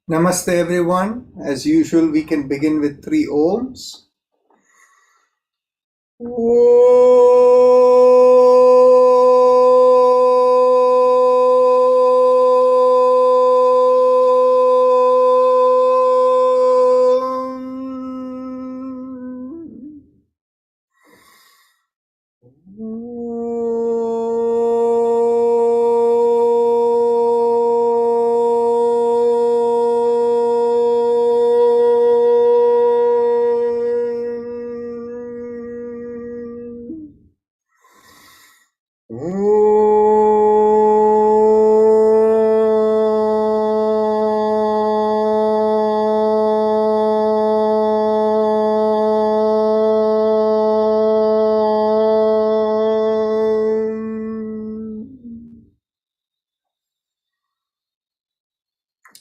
Namaste everyone. As usual, we can begin with three Oms.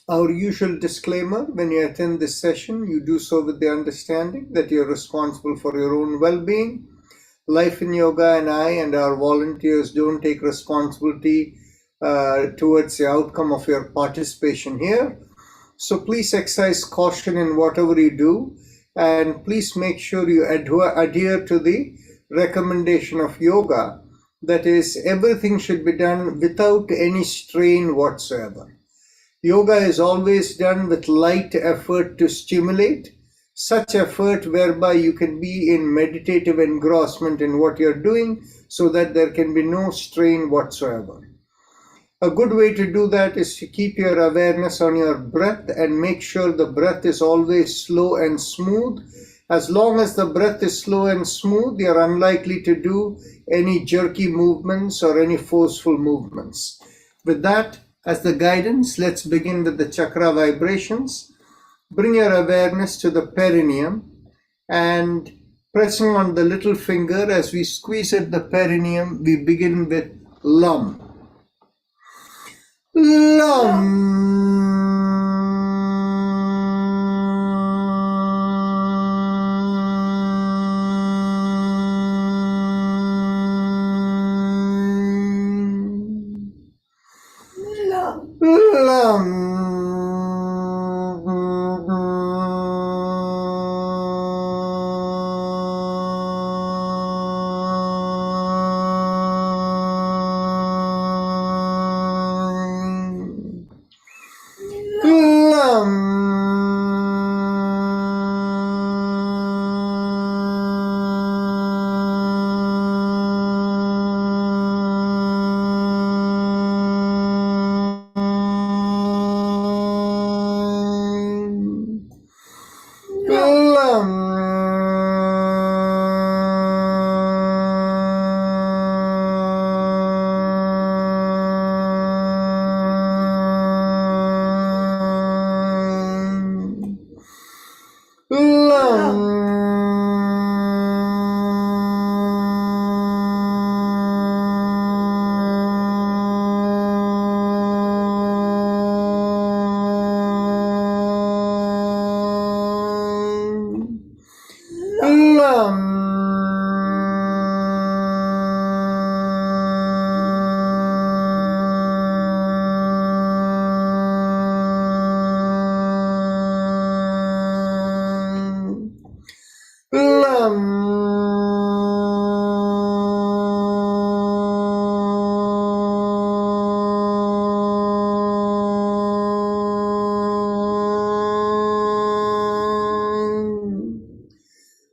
Our usual disclaimer: when you attend this session, you do so with the understanding that you're responsible for your own well-being. Life in Yoga and I and our volunteers don't take responsibility towards the outcome of your participation here. So please exercise caution in whatever you do, and please make sure you adhere to the recommendation of yoga. That is, everything should be done without any strain whatsoever. Yoga is always done with light effort to stimulate, such effort whereby you can be in meditative engrossment in what you're doing so that there can be no strain whatsoever. A good way to do that is to keep your awareness on your breath and make sure the breath is always slow and smooth. As long as the breath is slow and smooth, you're unlikely to do any jerky movements or any forceful movements. With that as the guidance, let's begin with the chakra vibrations. Bring your awareness to the perineum and pressing on the little finger as we squeeze at the perineum, we begin with LUM. LUM.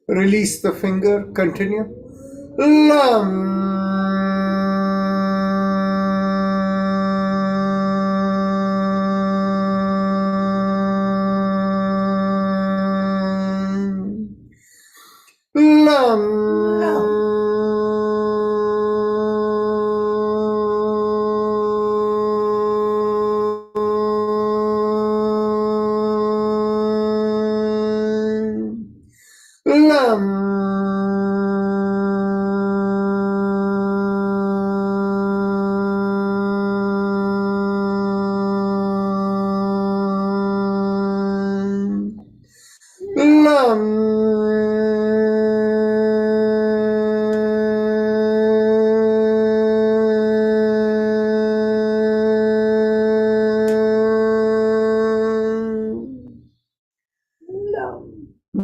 Release the finger, continue. LUM. LUM.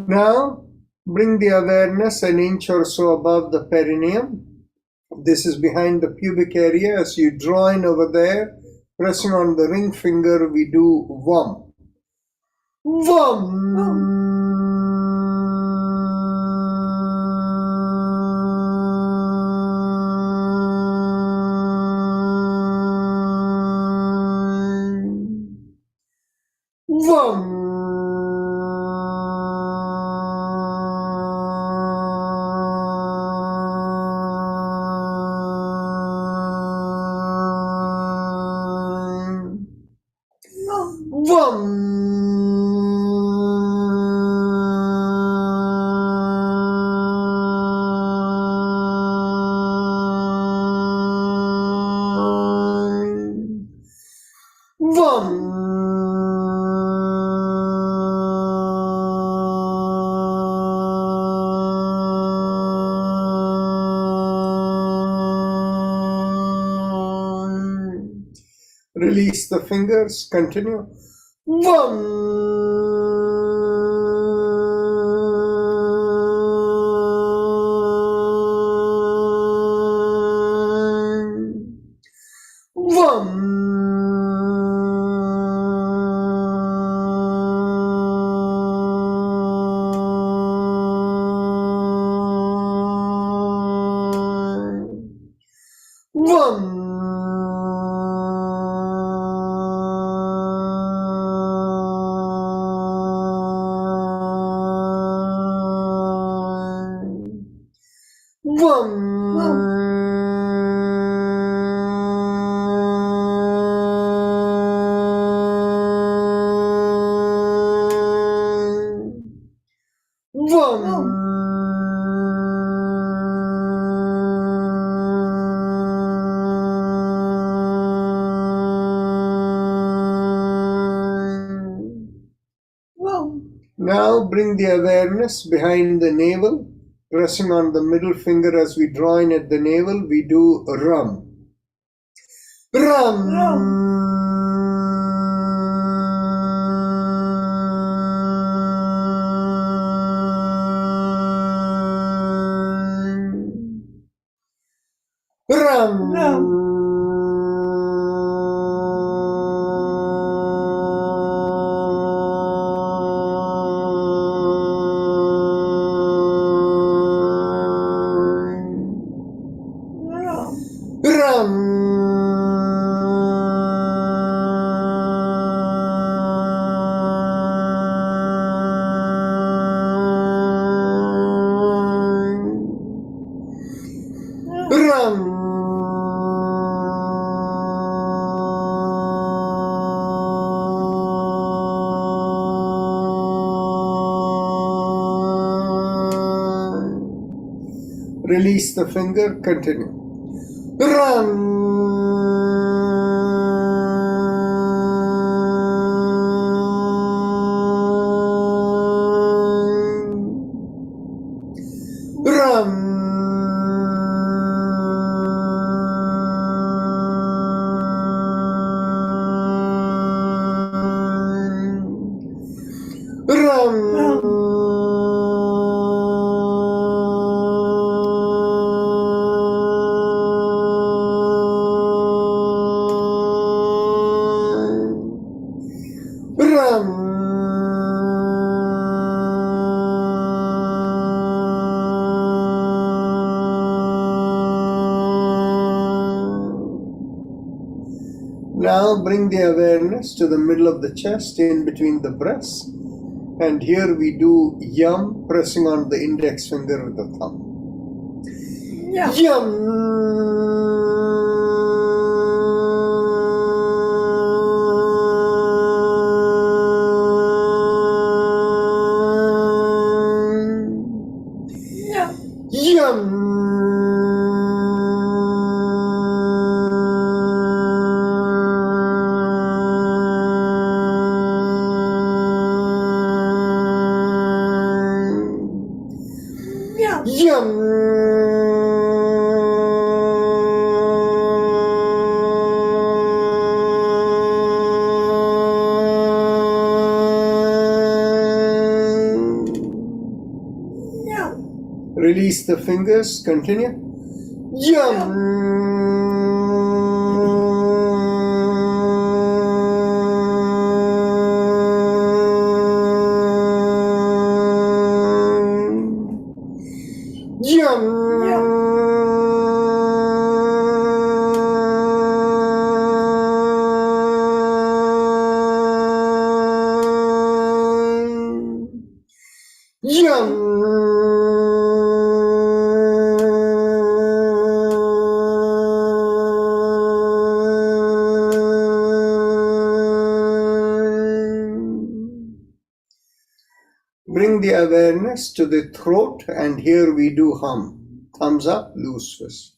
Now, bring the awareness an inch or so above the perineum. This is behind the pubic area. As you draw in over there, pressing on the ring finger, we do VUM. VUM. VUM. Release the fingers, continue. Now bring the awareness behind the navel, pressing on the middle finger as we draw in at the navel, we do Ram. Ram. Ram. Release the finger, continue. Run. Now bring the awareness to the middle of the chest, in between the breasts. And here we do Yum, pressing on the index finger with the thumb. Yum. Release the fingers. Continue. Bring the awareness to the throat, and here we do hum. Thumbs up, loose fist.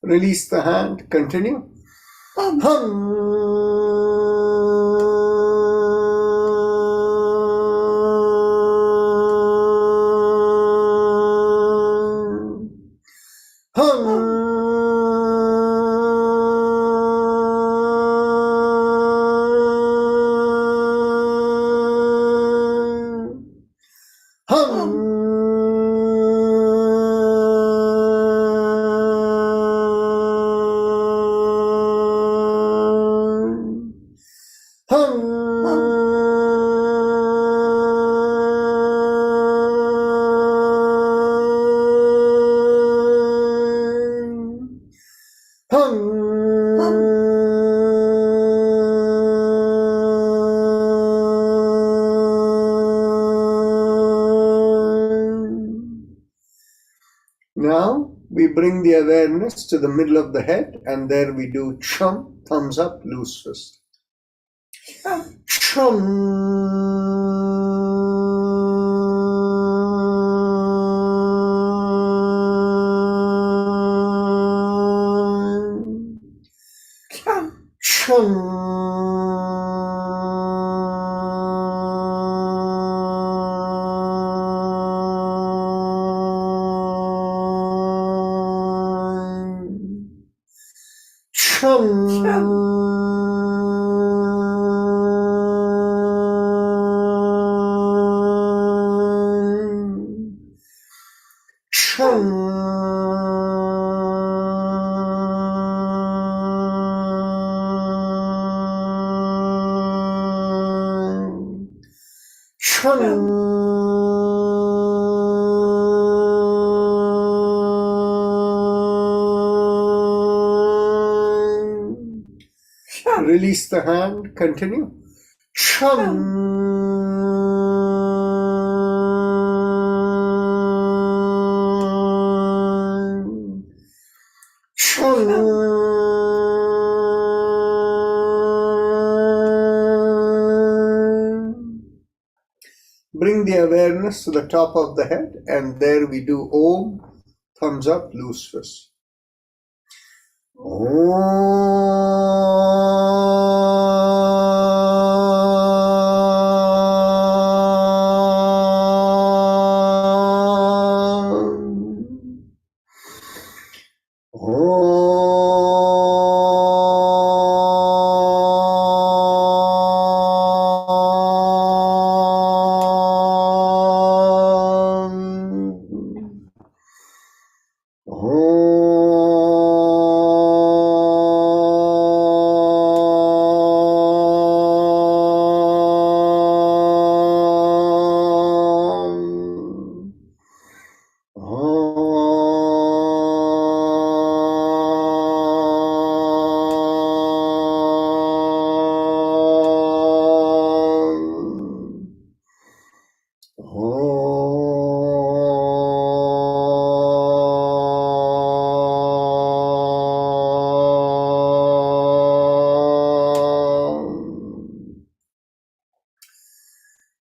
Release the hand. Continue. Now we bring the awareness to the middle of the head, and there we do chum, thumbs up, loose fist. Release the hand. Continue. Bring the awareness to the top of the head, and there we do Om, thumbs up, loose fist.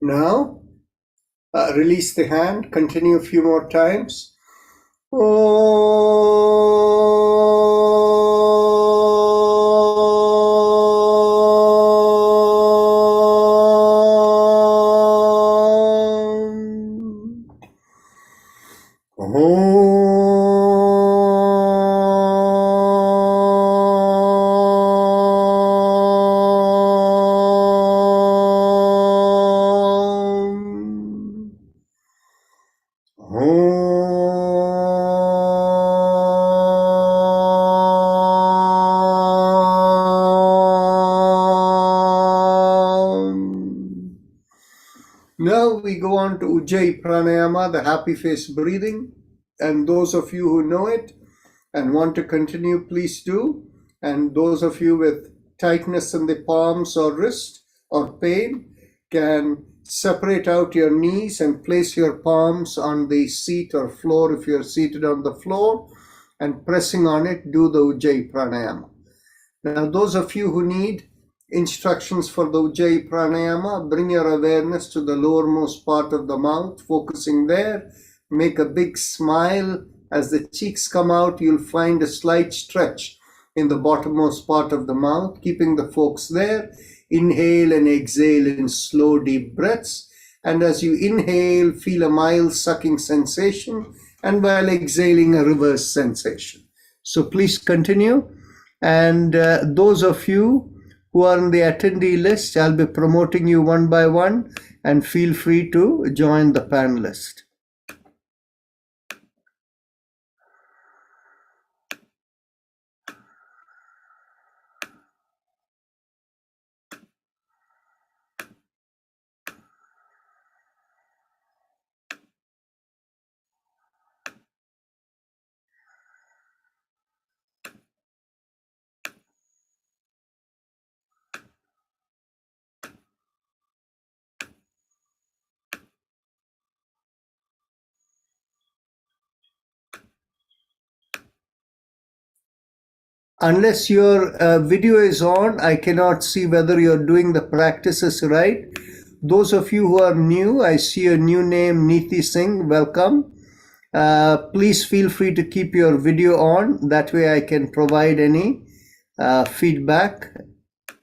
Now, release the hand, continue a few more times. Now we go on to Ujjayi Pranayama, the happy face breathing. And those of you who know it and want to continue, please do. And those of you with tightness in the palms or wrist or pain can separate out your knees and place your palms on the seat or floor if you're seated on the floor, and pressing on it, do the Ujjayi Pranayama. Now, those of you who need instructions for the Ujjayi Pranayama, bring your awareness to the lowermost part of the mouth, focusing there. Make a big smile. As the cheeks come out, you'll find a slight stretch in the bottommost part of the mouth, keeping the focus there. Inhale and exhale in slow, deep breaths. And as you inhale, feel a mild sucking sensation, and while exhaling, a reverse sensation. So please continue. And those of you who are on the attendee list, I'll be promoting you one by one, and feel free to join the panelist. Unless your video is on, I cannot see whether you're doing the practices right. Those of you who are new, I see a new name, Neeti Singh, welcome. Please feel free to keep your video on. That way I can provide any feedback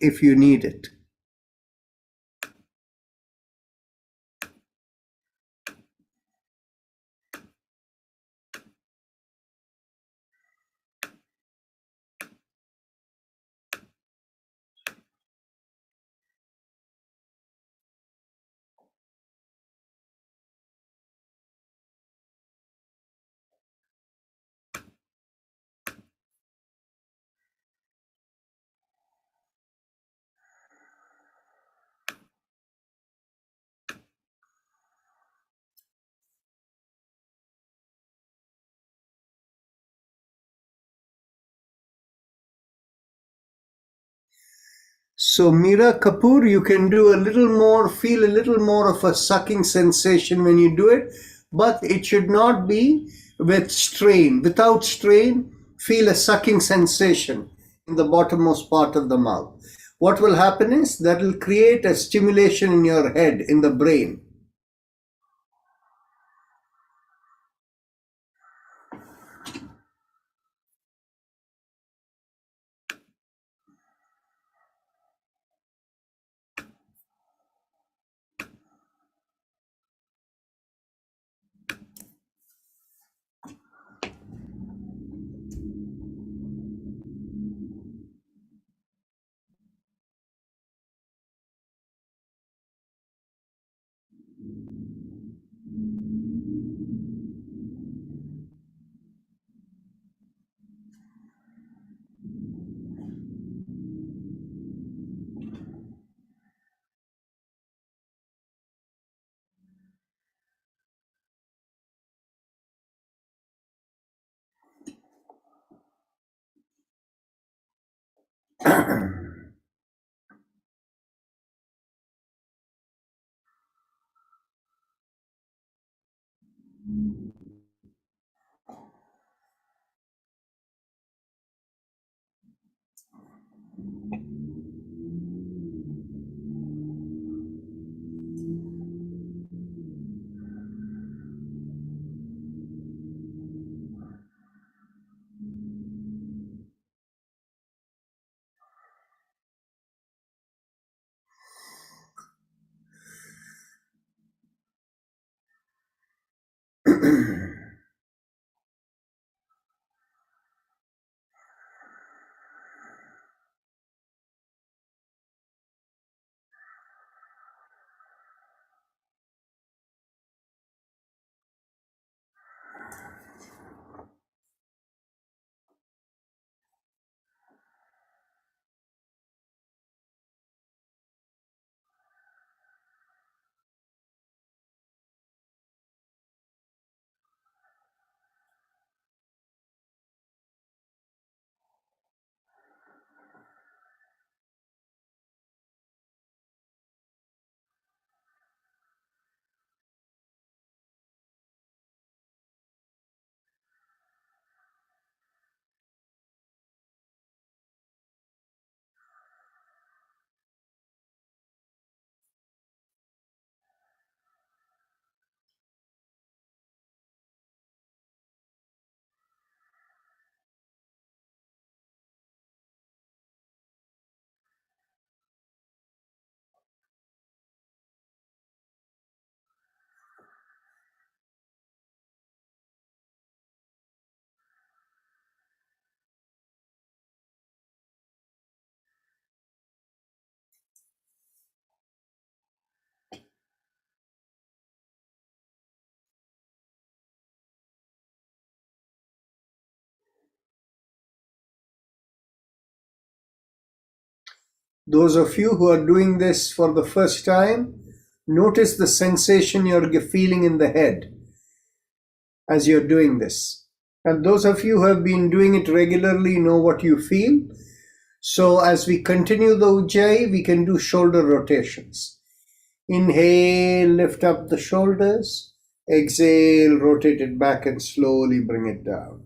if you need it. So Meera Kapoor, you can do a little more, feel a little more of a sucking sensation when you do it, but it should not be with strain. Without strain, feel a sucking sensation in the bottommost part of the mouth. What will happen is that will create a stimulation in your head, in the brain. Those of you who are doing this for the first time, notice the sensation you're feeling in the head as you're doing this. And those of you who have been doing it regularly know what you feel. So as we continue the Ujjayi, we can do shoulder rotations. Inhale, lift up the shoulders. Exhale, rotate it back and slowly bring it down.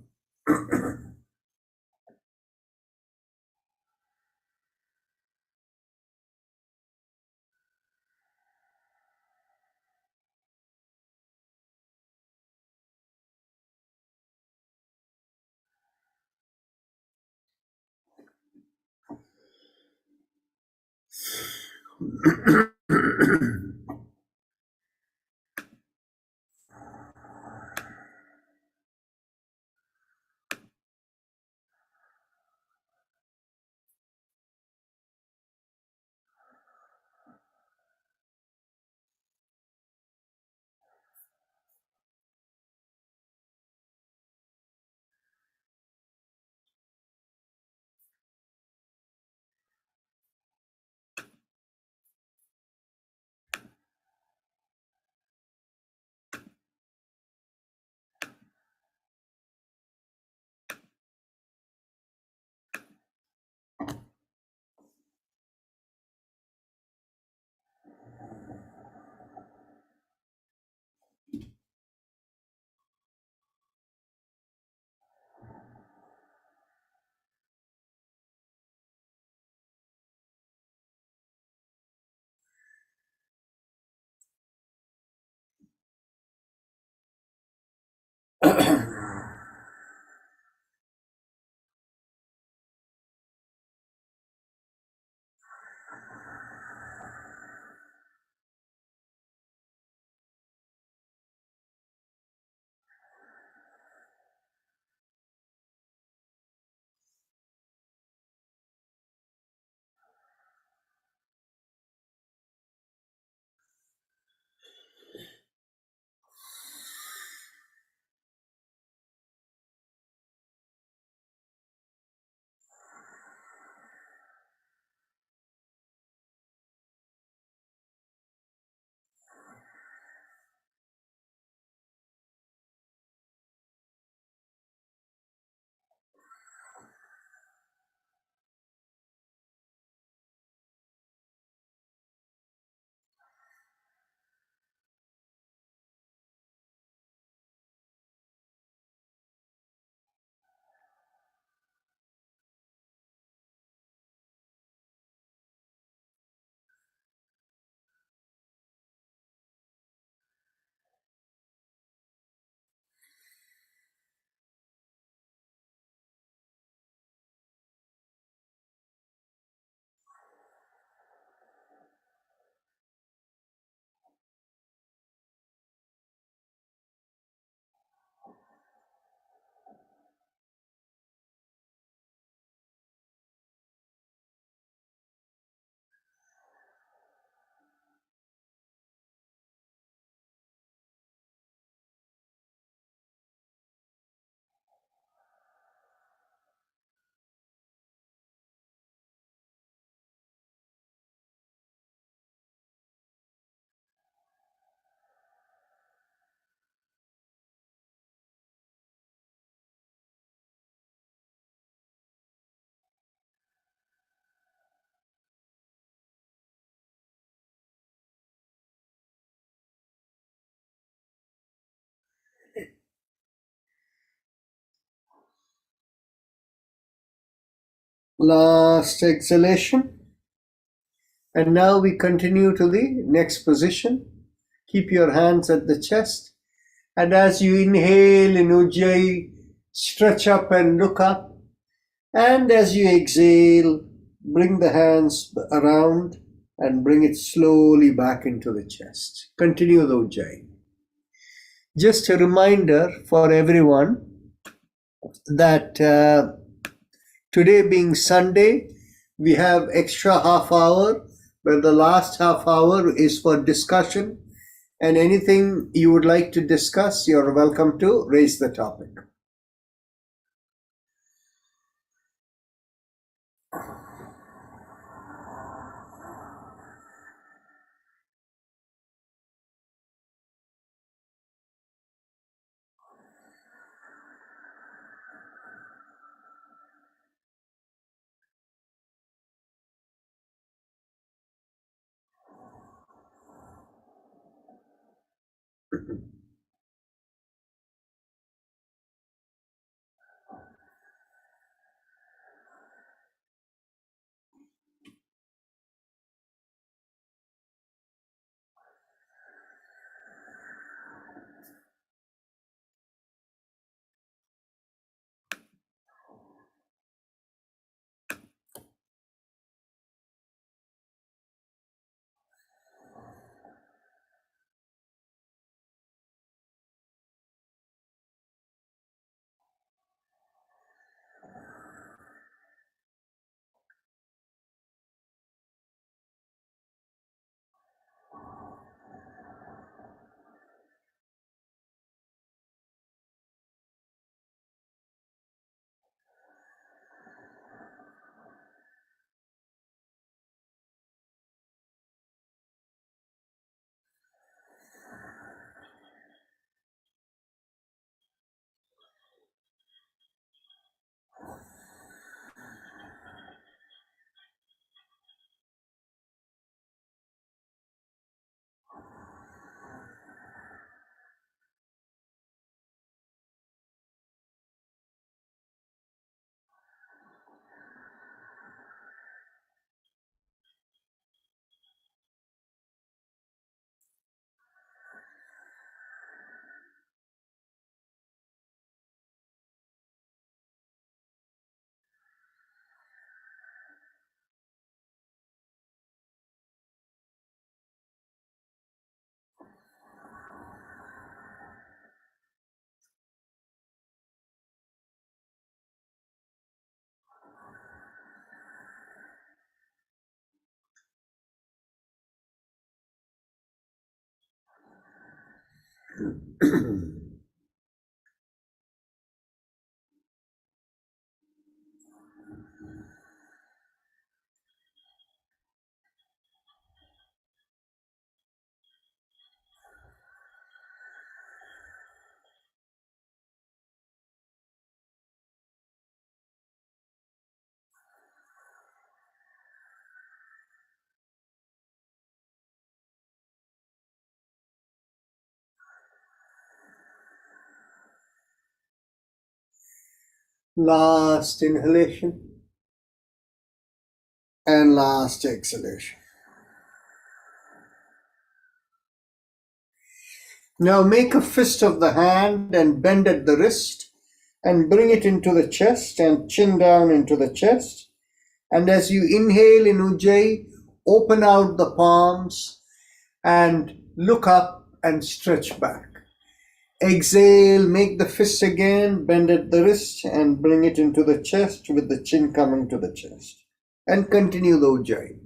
Last exhalation. And now we continue to the next position. Keep your hands at the chest. And as you inhale in Ujjayi, stretch up and look up. And as you exhale, bring the hands around and bring it slowly back into the chest. Continue the Ujjayi. Just a reminder for everyone that today being Sunday, we have extra half hour, where the last half hour is for discussion. And anything you would like to discuss, you're welcome to raise the topic. Last inhalation and last exhalation. Now make a fist of the hand and bend at the wrist and bring it into the chest and chin down into the chest. And as you inhale in Ujjayi, open out the palms and look up and stretch back. Exhale, make the fist again, bend at the wrist and bring it into the chest with the chin coming to the chest. And continue the Ujjayi.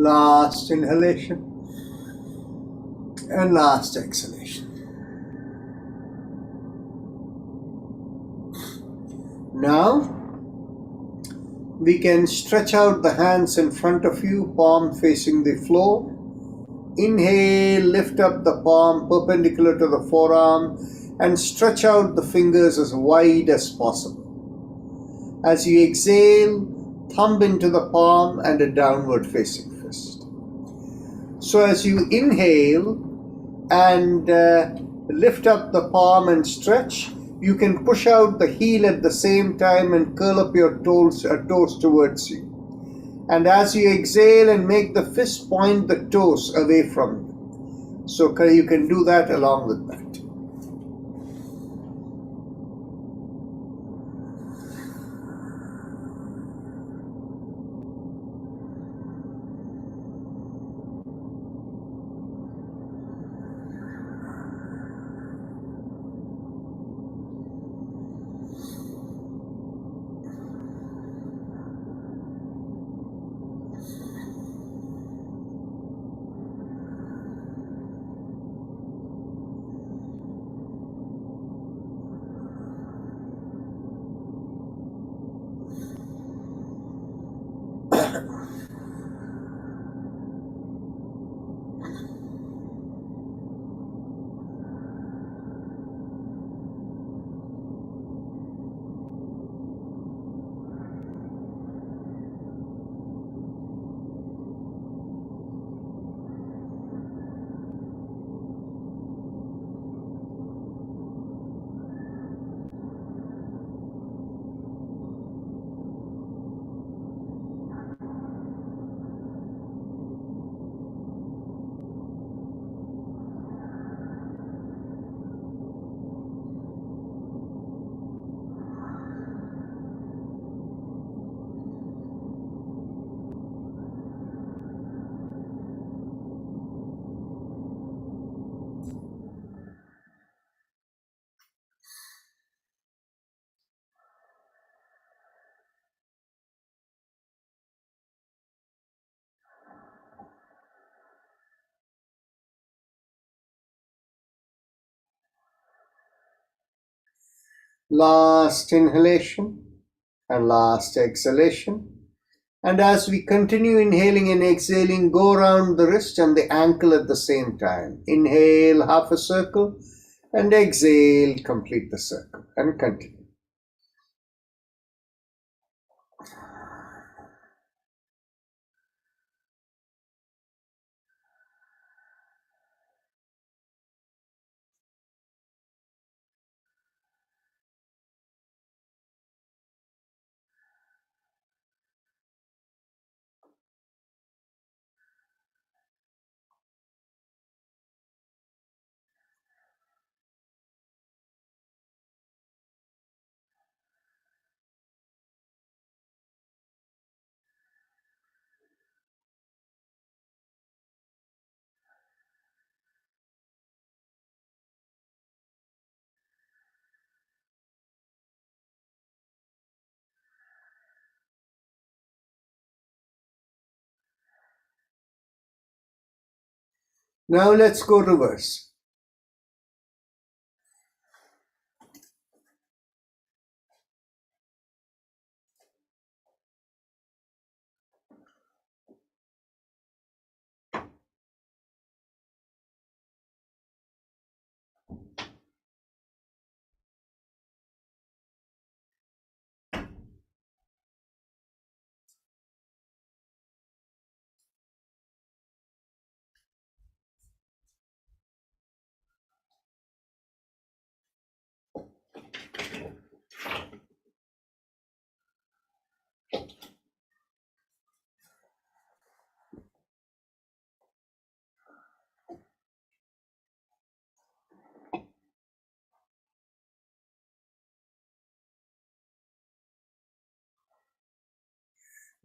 Last inhalation and last exhalation. Now we can stretch out the hands in front of you, palm facing the floor. Inhale, lift up the palm perpendicular to the forearm and stretch out the fingers as wide as possible. As you exhale, thumb into the palm and a downward facing fist. So as you inhale and lift up the palm and stretch, you can push out the heel at the same time and curl up your toes towards you. And as you exhale and make the fist, point the toes away from you. So you can do that along with that. Last inhalation and last exhalation. And as we continue inhaling and exhaling, go around the wrist and the ankle at the same time. Inhale half a circle and exhale, complete the circle and continue. Now let's go reverse.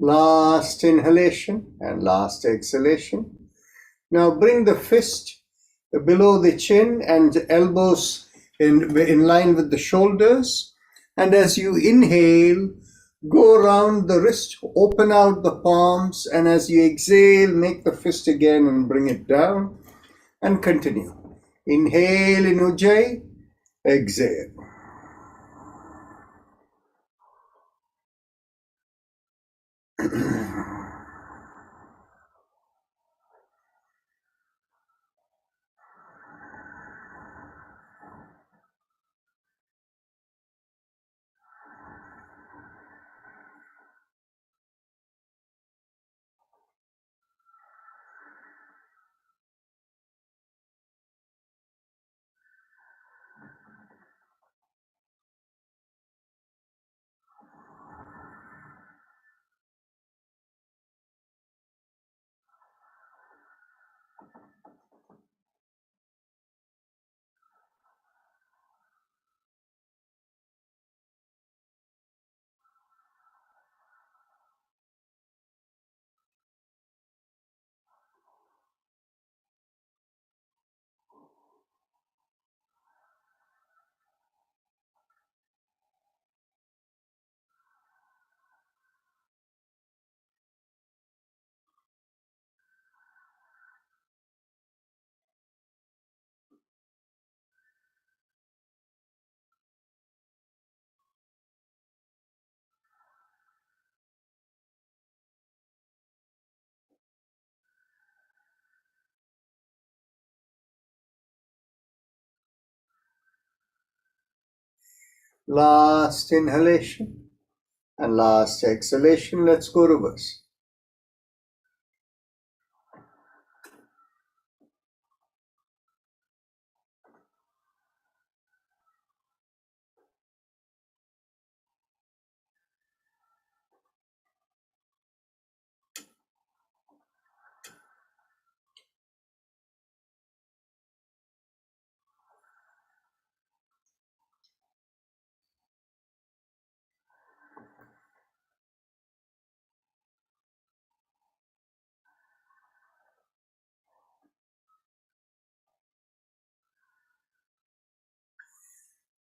Last inhalation and last exhalation. Now bring the fist below the chin and elbows in line with the shoulders. And as you inhale, Go around the wrist, open out the palms, and as you exhale, make the fist again and bring it down, and continue. Inhale in Ujjayi, exhale. Last inhalation and last exhalation. Let's go reverse.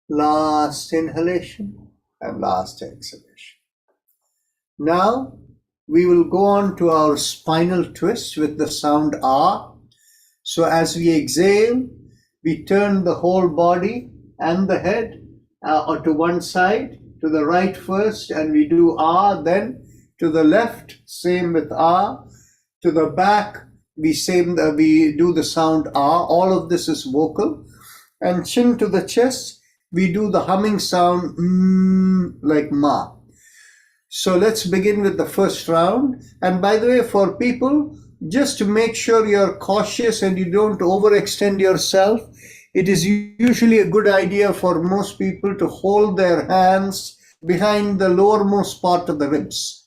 Last inhalation and last exhalation. Now we will go on to our spinal twist with the sound ah. So as we exhale, we turn the whole body and the head or to one side, to the right first, and we do ah, then to the left, same with ah, to the back, we do the sound ah. All of this is vocal. And chin to the chest, we do the humming sound like ma. So let's begin with the first round. And by the way, for people, just to make sure you're cautious and you don't overextend yourself, it is usually a good idea for most people to hold their hands behind the lowermost part of the ribs.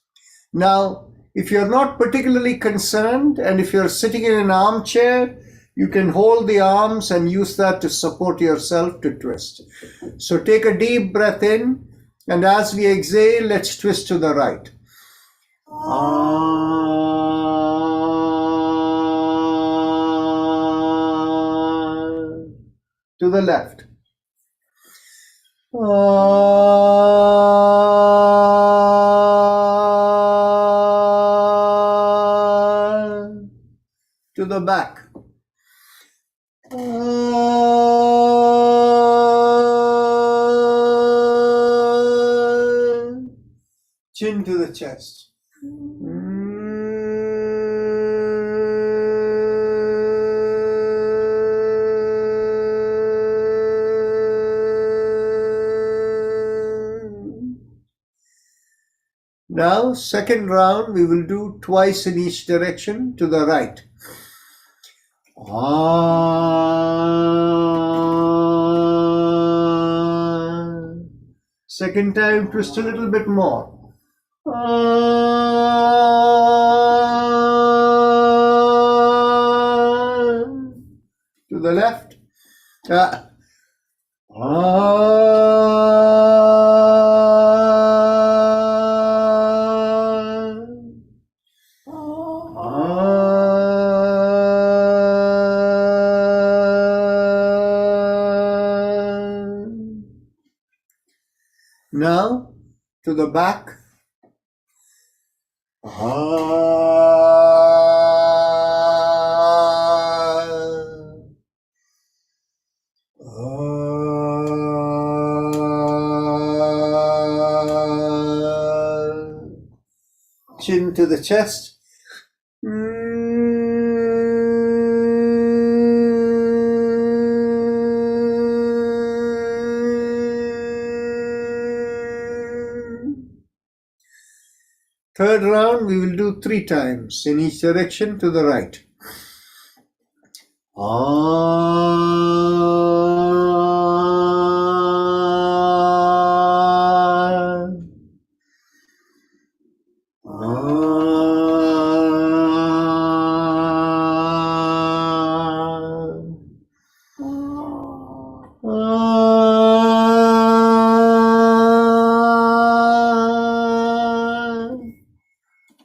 Now, if you're not particularly concerned and if you're sitting in an armchair, you can hold the arms and use that to support yourself to twist. So take a deep breath in, and as we exhale, let's twist to the right. To the left. To the back. Chin to the chest. Now, second round, we will do twice in each direction to the right. Second time, twist a little bit more. To the left. Now to the back Chin to the chest. Third round, we will do 3 times in each direction to the right.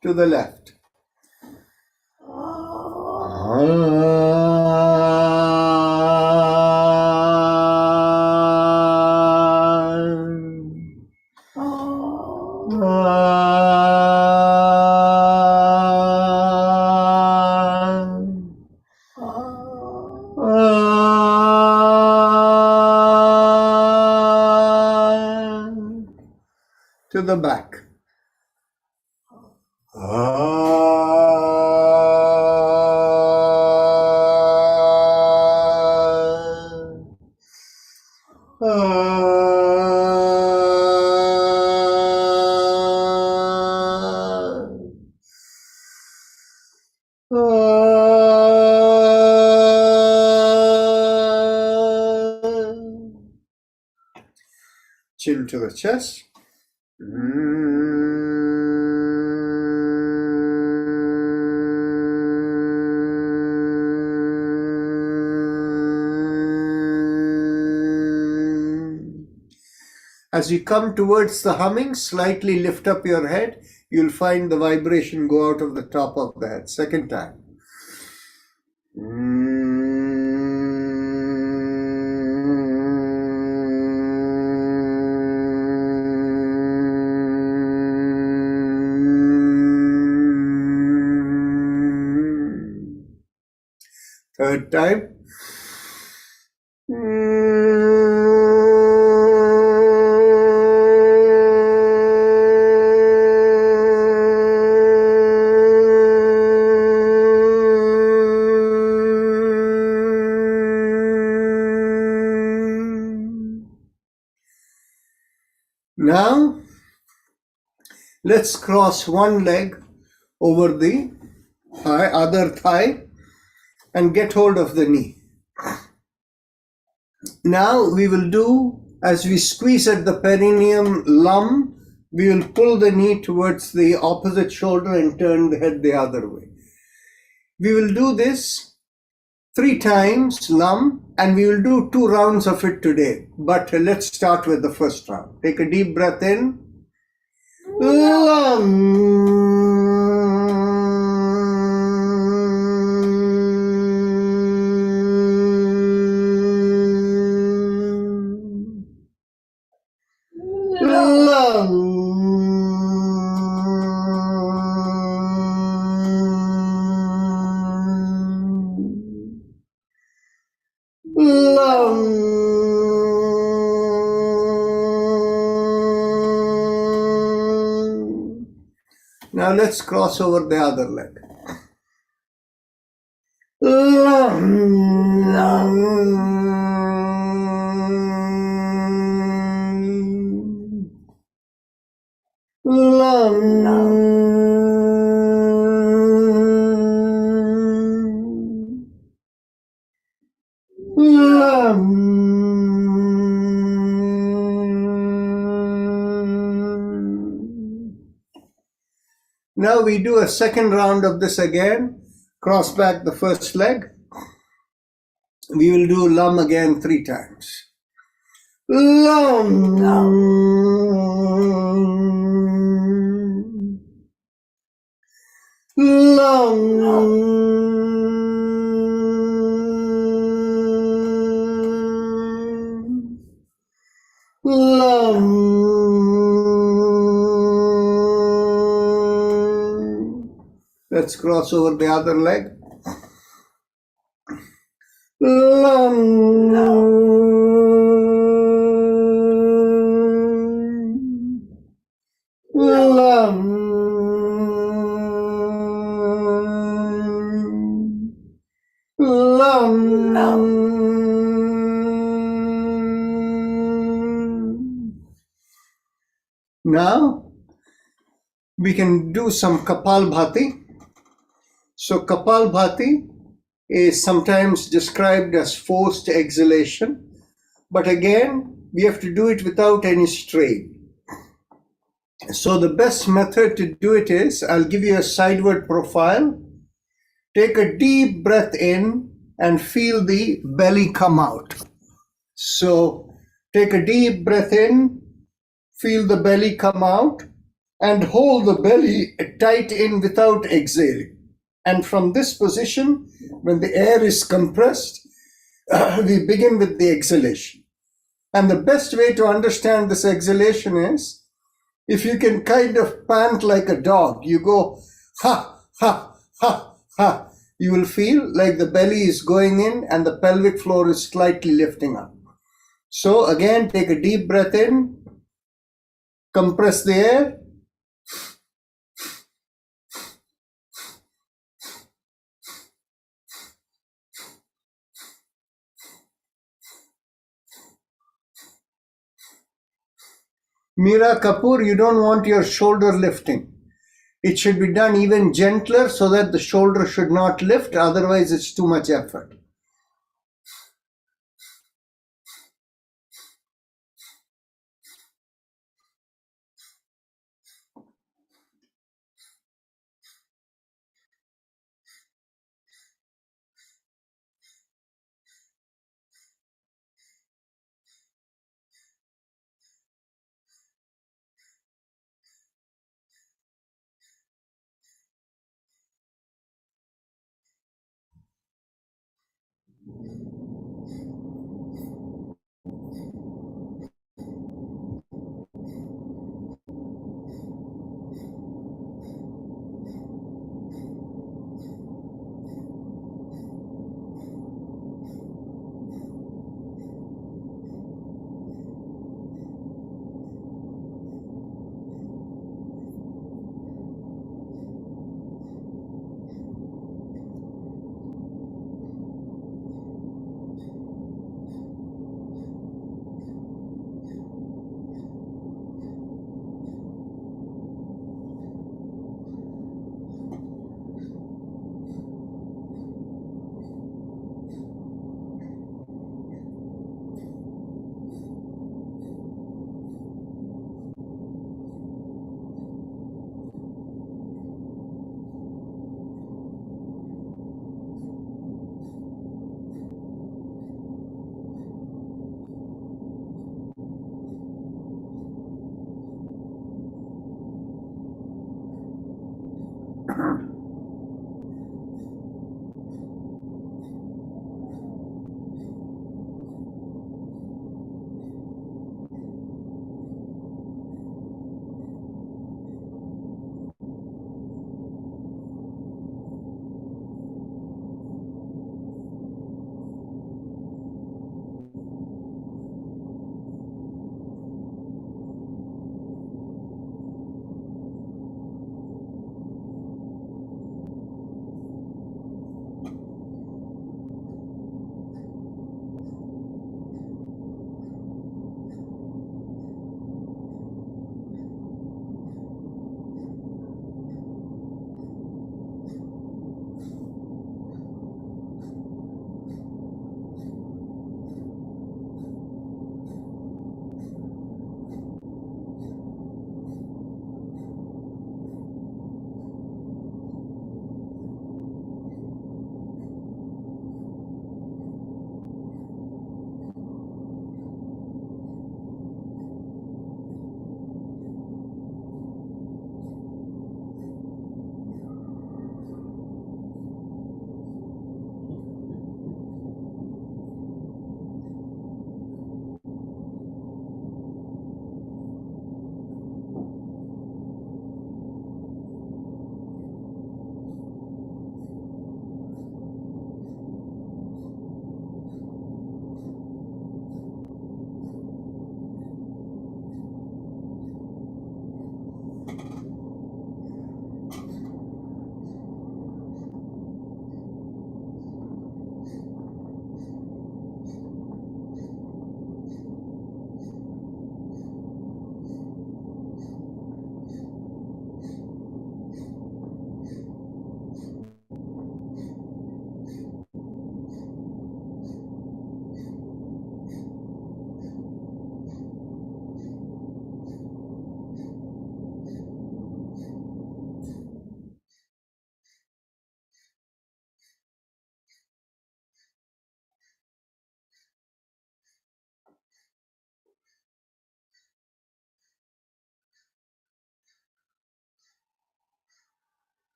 To the left. To the back. Chin to the chest. As you come towards the humming, slightly lift up your head. You'll find the vibration go out of the top of the head. Second time. Third time. Now, let's cross one leg over the other thigh and get hold of the knee. Now we will do, as we squeeze at the perineum lum, we will pull the knee towards the opposite shoulder and turn the head the other way. We will do this 3 times lum, and we will do 2 rounds of it today. But let's start with the first round. Take a deep breath in. Now let's cross over the other leg. Now we do a second round of this again. Cross back the first leg. We will do lum again 3 times. Lum. Let's cross over the other leg. Now we can do some Kapalbhati. So Kapalbhati is sometimes described as forced exhalation, but again, we have to do it without any strain. So the best method to do it is, I'll give you a sideward profile. Take a deep breath in and feel the belly come out. So take a deep breath in, feel the belly come out, and hold the belly tight in without exhaling. And from this position, when the air is compressed, we begin with the exhalation. And the best way to understand this exhalation is, if you can kind of pant like a dog, you go ha, ha, ha, ha. You will feel like the belly is going in and the pelvic floor is slightly lifting up. So again, take a deep breath in, compress the air. Meera Kapoor, you don't want your shoulder lifting. It should be done even gentler so that the shoulder should not lift, otherwise it's too much effort.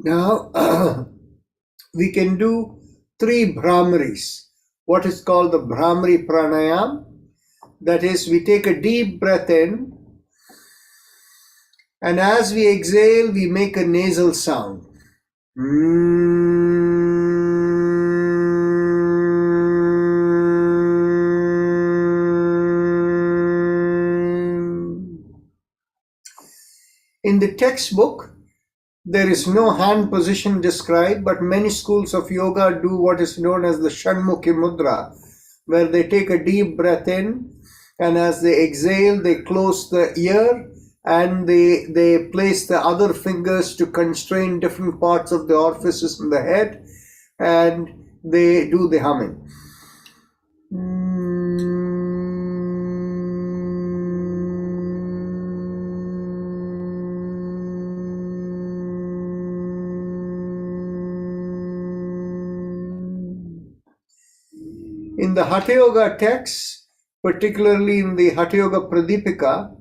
Now, we can do 3 Brahmaris. What is called the Brahmari Pranayam. That is, we take a deep breath in, and as we exhale, we make a nasal sound. In the textbook, there is no hand position described, but many schools of yoga do what is known as the Shanmukhi Mudra, where they take a deep breath in, and as they exhale, they close the ear and they place the other fingers to constrain different parts of the orifices in the head, and they do the humming. In the Hatha Yoga texts, particularly in the Hatha Yoga Pradipika,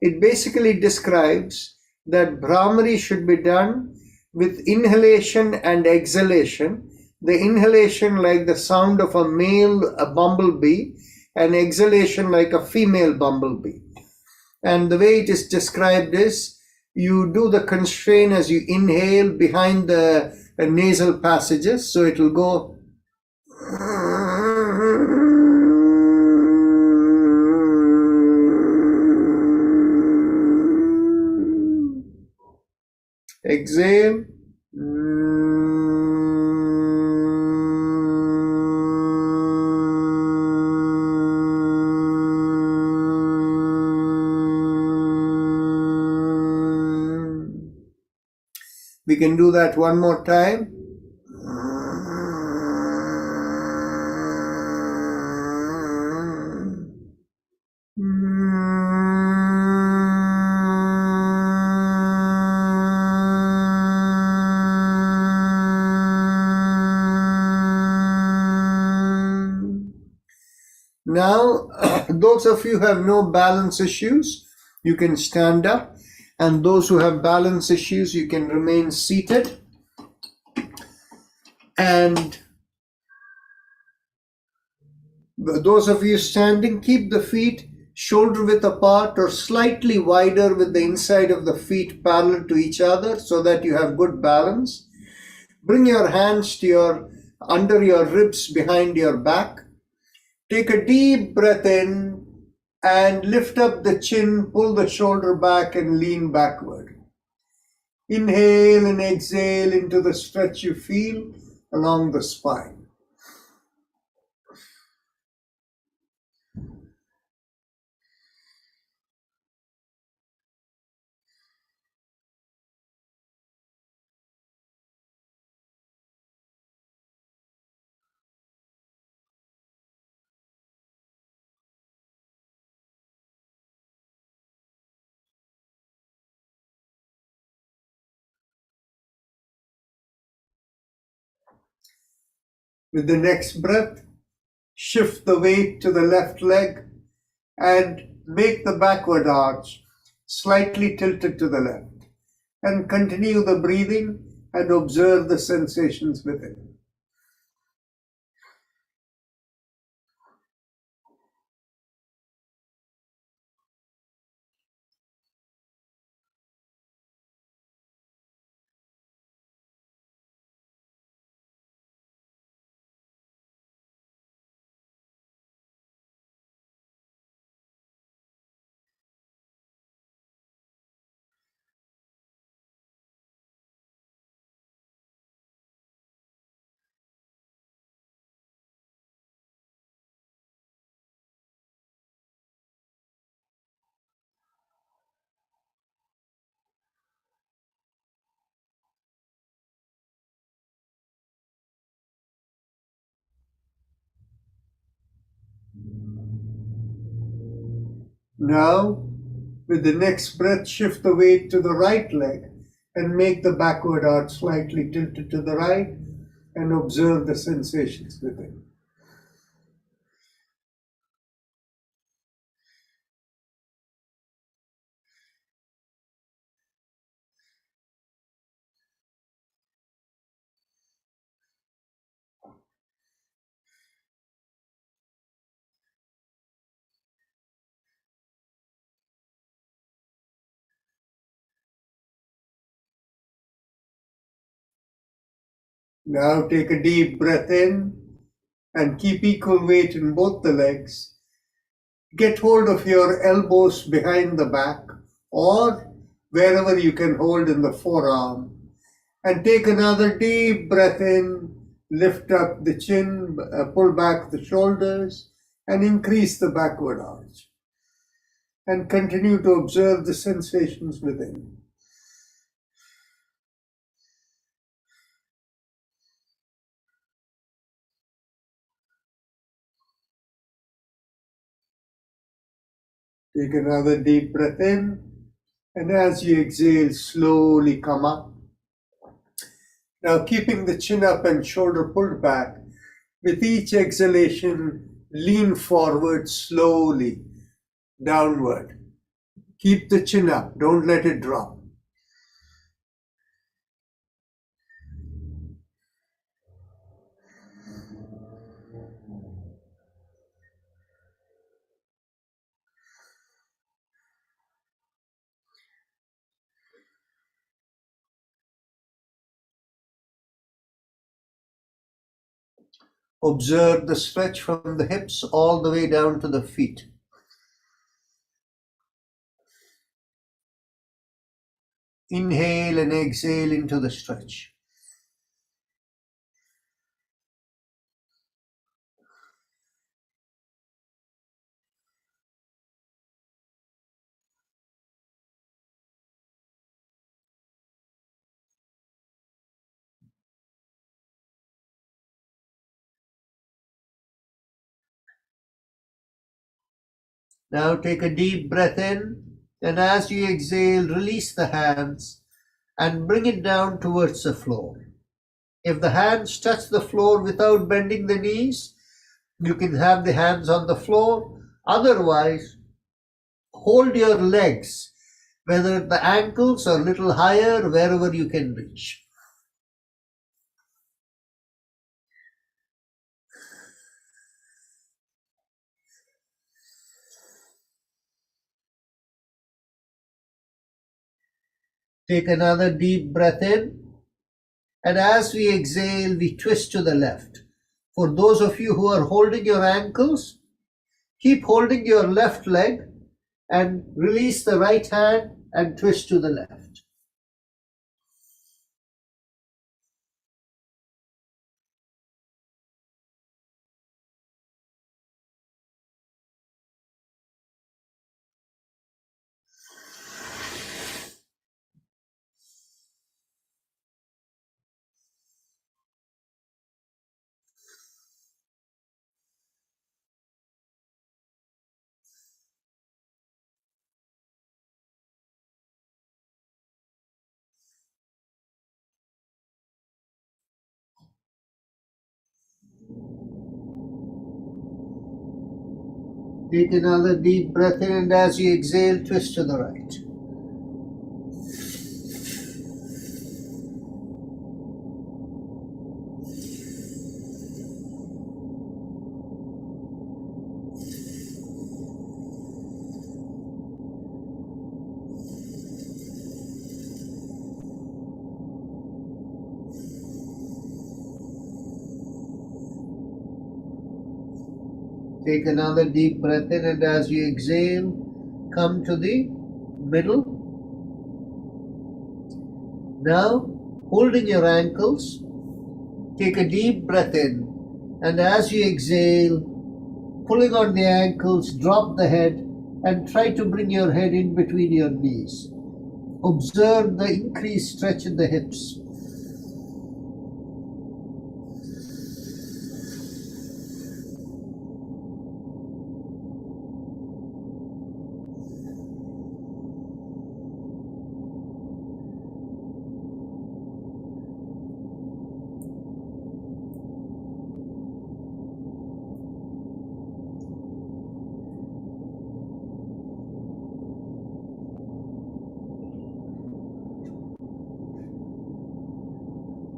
it basically describes that Brahmari should be done with inhalation and exhalation. The inhalation like the sound of a male bumblebee, and exhalation like a female bumblebee. And the way it is described is, you do the constraint as you inhale behind the nasal passages, so it will go. Exhale. We can do that one more time. Now, those of you who have no balance issues, you can stand up, and those who have balance issues, you can remain seated. And those of you standing, keep the feet shoulder width apart or slightly wider with the inside of the feet parallel to each other so that you have good balance. Bring your hands to under your ribs behind your back. Take a deep breath in and lift up the chin, pull the shoulder back and lean backward. Inhale and exhale into the stretch you feel along the spine. With the next breath, shift the weight to the left leg and make the backward arch slightly tilted to the left. And continue the breathing and observe the sensations within. Now, with the next breath, shift the weight to the right leg and make the backward arch slightly tilted to the right and observe the sensations within. Now take a deep breath in and keep equal weight in both the legs. Get hold of your elbows behind the back or wherever you can hold in the forearm. And take another deep breath in, lift up the chin, pull back the shoulders, and increase the backward arch. And continue to observe the sensations within. Take another deep breath in, and as you exhale, slowly come up. Now, keeping the chin up and shoulder pulled back, with each exhalation, lean forward slowly, downward. Keep the chin up, don't let it drop. Observe the stretch from the hips all the way down to the feet. Inhale and exhale into the stretch. Now take a deep breath in, and as you exhale, release the hands and bring it down towards the floor. If the hands touch the floor without bending the knees, you can have the hands on the floor. Otherwise, hold your legs, whether the ankles are a little higher, wherever you can reach. Take another deep breath in, and as we exhale, we twist to the left. For those of you who are holding your ankles, keep holding your left leg and release the right hand and twist to the left. Take another deep breath in, and as you exhale, twist to the right. Take another deep breath in, and as you exhale, come to the middle. Now, holding your ankles, take a deep breath in, and as you exhale, pulling on the ankles, drop the head, and try to bring your head in between your knees. Observe the increased stretch in the hips.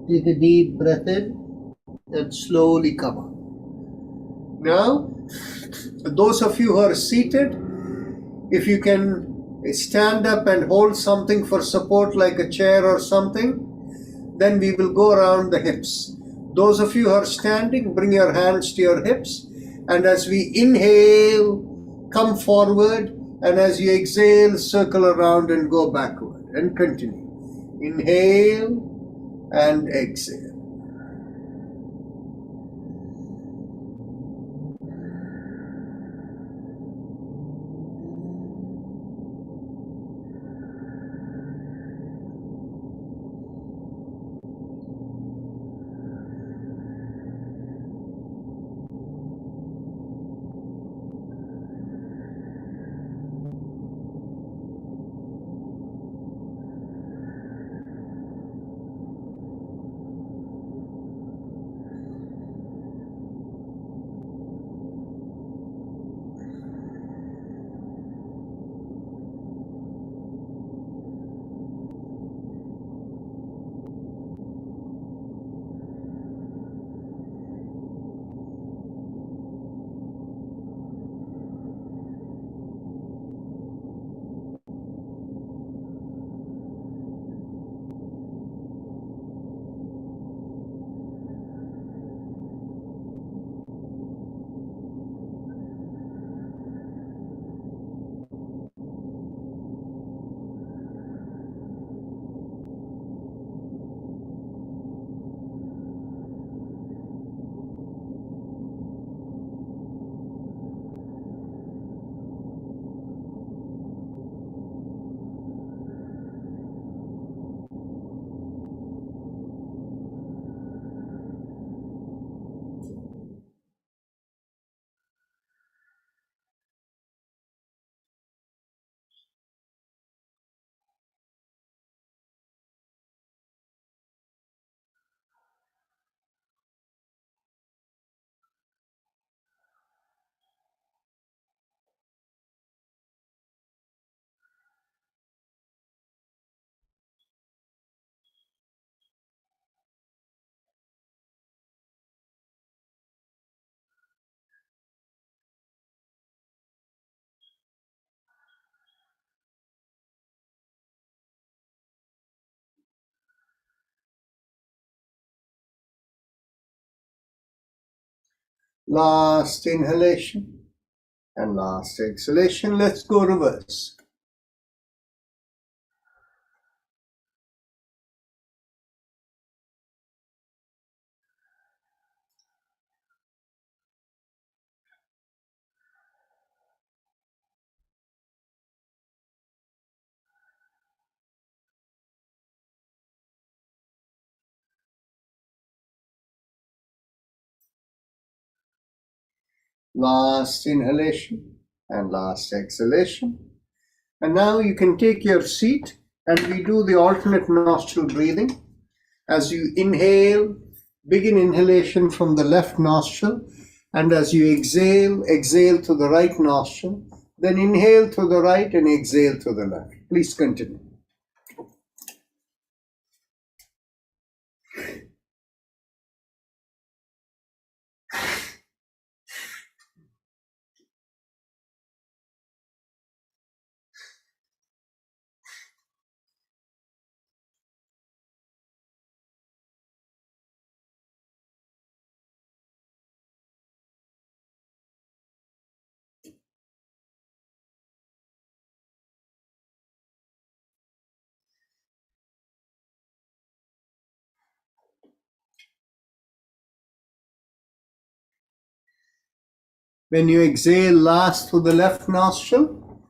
Take a deep breath in and slowly come up. Now, those of you who are seated, if you can stand up and hold something for support like a chair or something, Then we will go around the hips. Those of you who are standing, bring your hands to your hips. And as we inhale, come forward. And as you exhale, circle around and go backward. And continue. Inhale and exhale. Last inhalation and last exhalation. Let's go reverse. Last inhalation and last exhalation. And now you can take your seat and we do the alternate nostril breathing. As you inhale, begin inhalation from the left nostril. And as you exhale, exhale to the right nostril. Then inhale to the right and exhale to the left. Please continue. When you exhale last through the left nostril,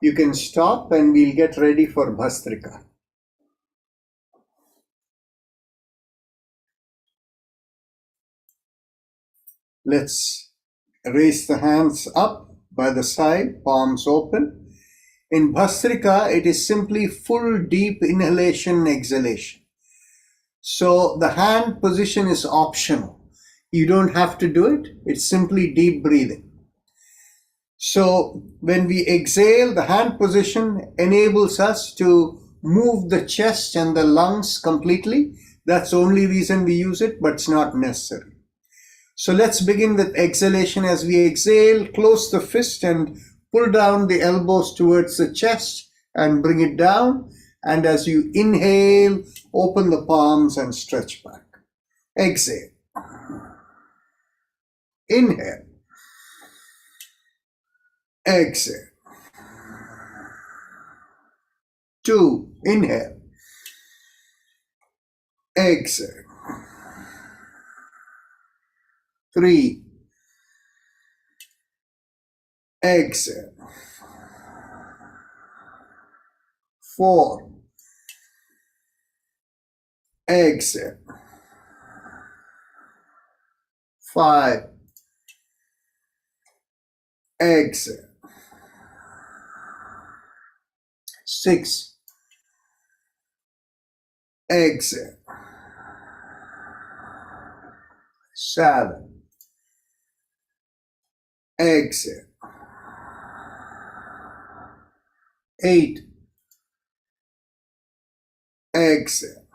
you can stop and we'll get ready for Bhastrika. Let's raise the hands up by the side, palms open. In Bhastrika, it is simply full deep inhalation, exhalation. So the hand position is optional. You don't have to do it. It's simply deep breathing. So when we exhale, the hand position enables us to move the chest and the lungs completely. That's the only reason we use it, but it's not necessary. So let's begin with exhalation. As we exhale, close the fist and pull down the elbows towards the chest and bring it down. And as you inhale, open the palms and stretch back. Exhale. Inhale. Exhale. 2. Inhale. Exhale. 3. Exhale. 4. Exhale. 5. Exhale. 6. Exhale. 7. Exhale. 8. Exhale.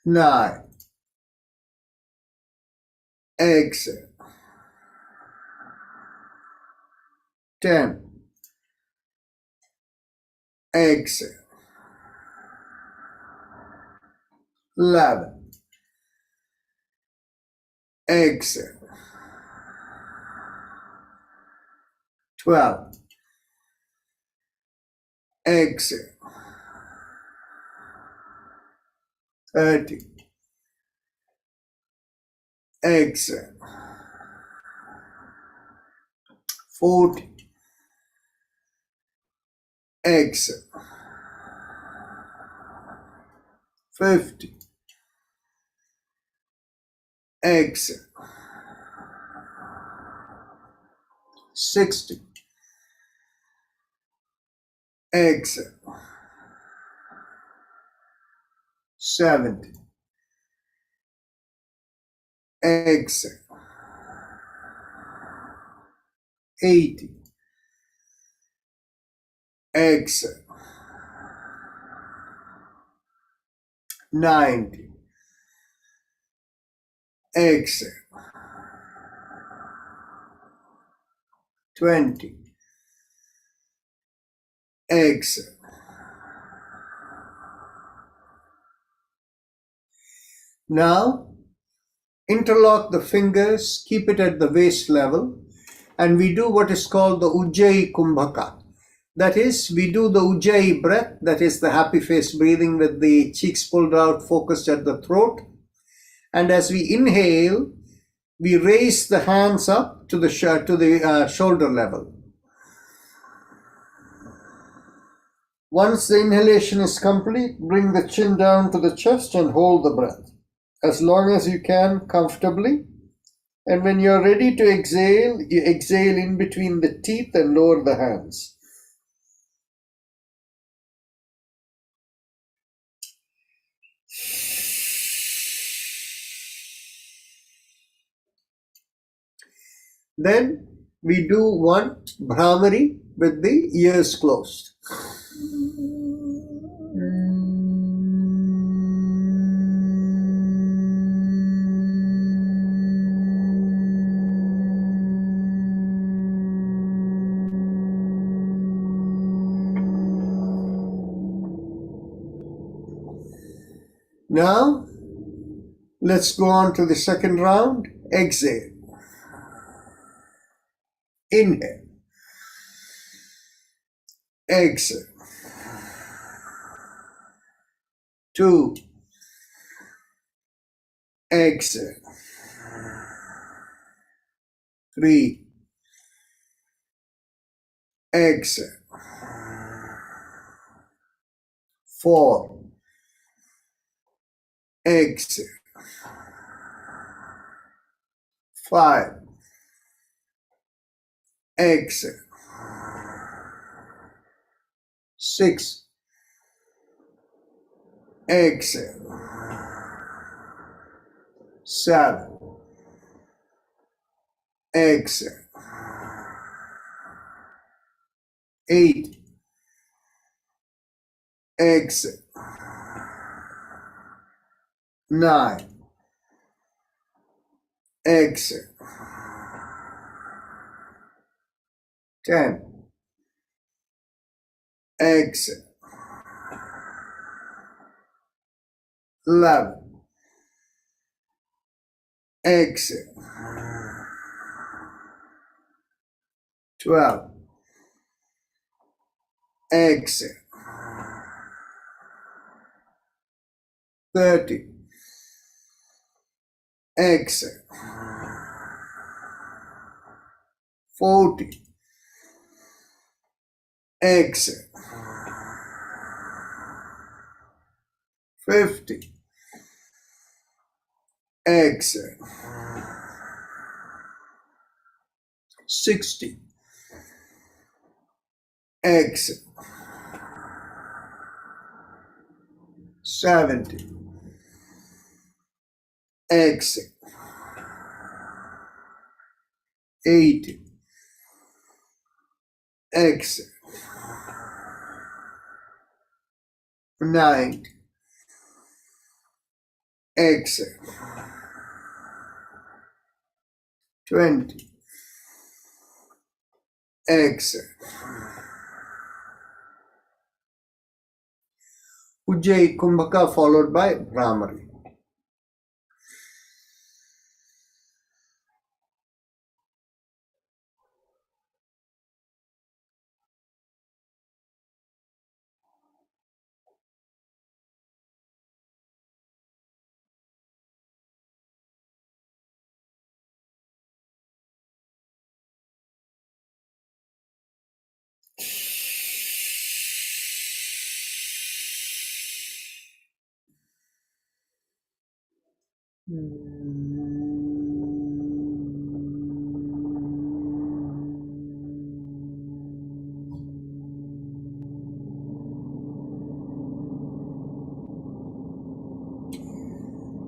9. Exhale. 10. Exhale. 11. Exhale. 12. Exhale. 13. Exhale. 14. Exhale. 15. Exhale. 16. Exhale. 17. Exhale. 18. Exhale. 19. Exhale. 20. Exhale. Now, interlock the fingers, keep it at the waist level, and we do what is called the Ujjayi Kumbhaka. That is, we do the Ujjayi breath, that is the happy face breathing with the cheeks pulled out, focused at the throat. And as we inhale, we raise the hands up to the shoulder level. Once the inhalation is complete, bring the chin down to the chest and hold the breath as long as you can comfortably. And when you're ready to exhale, you exhale in between the teeth and lower the hands. Then we do one Bhramari with the ears closed. Now, let's go on to the second round. Exhale. Inhale. Exhale. 2. Exhale. 3. Exhale. 4. Exhale. 5. Exhale. 6. Exhale. 7. Exhale. 8. Exhale. 9. Exhale. 10. exhale, 11, exhale, 12, exhale, 13, exhale, 14, exhale, 15, exhale, 16, exhale, 17, exhale, 18, exhale, 19, exhale, 20, exhale. Ujjayi Kumbhaka followed by Brahmari.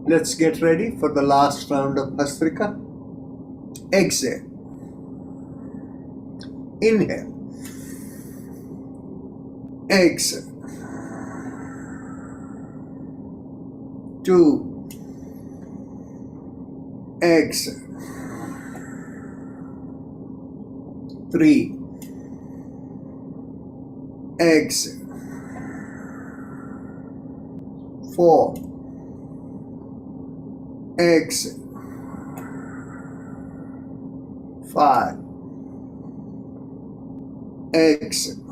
Let's get ready for the last round of Bhastrika. Exhale. Inhale. Exhale. 2. Exhale. 3. Exhale. 4. Exhale. 5. Exhale.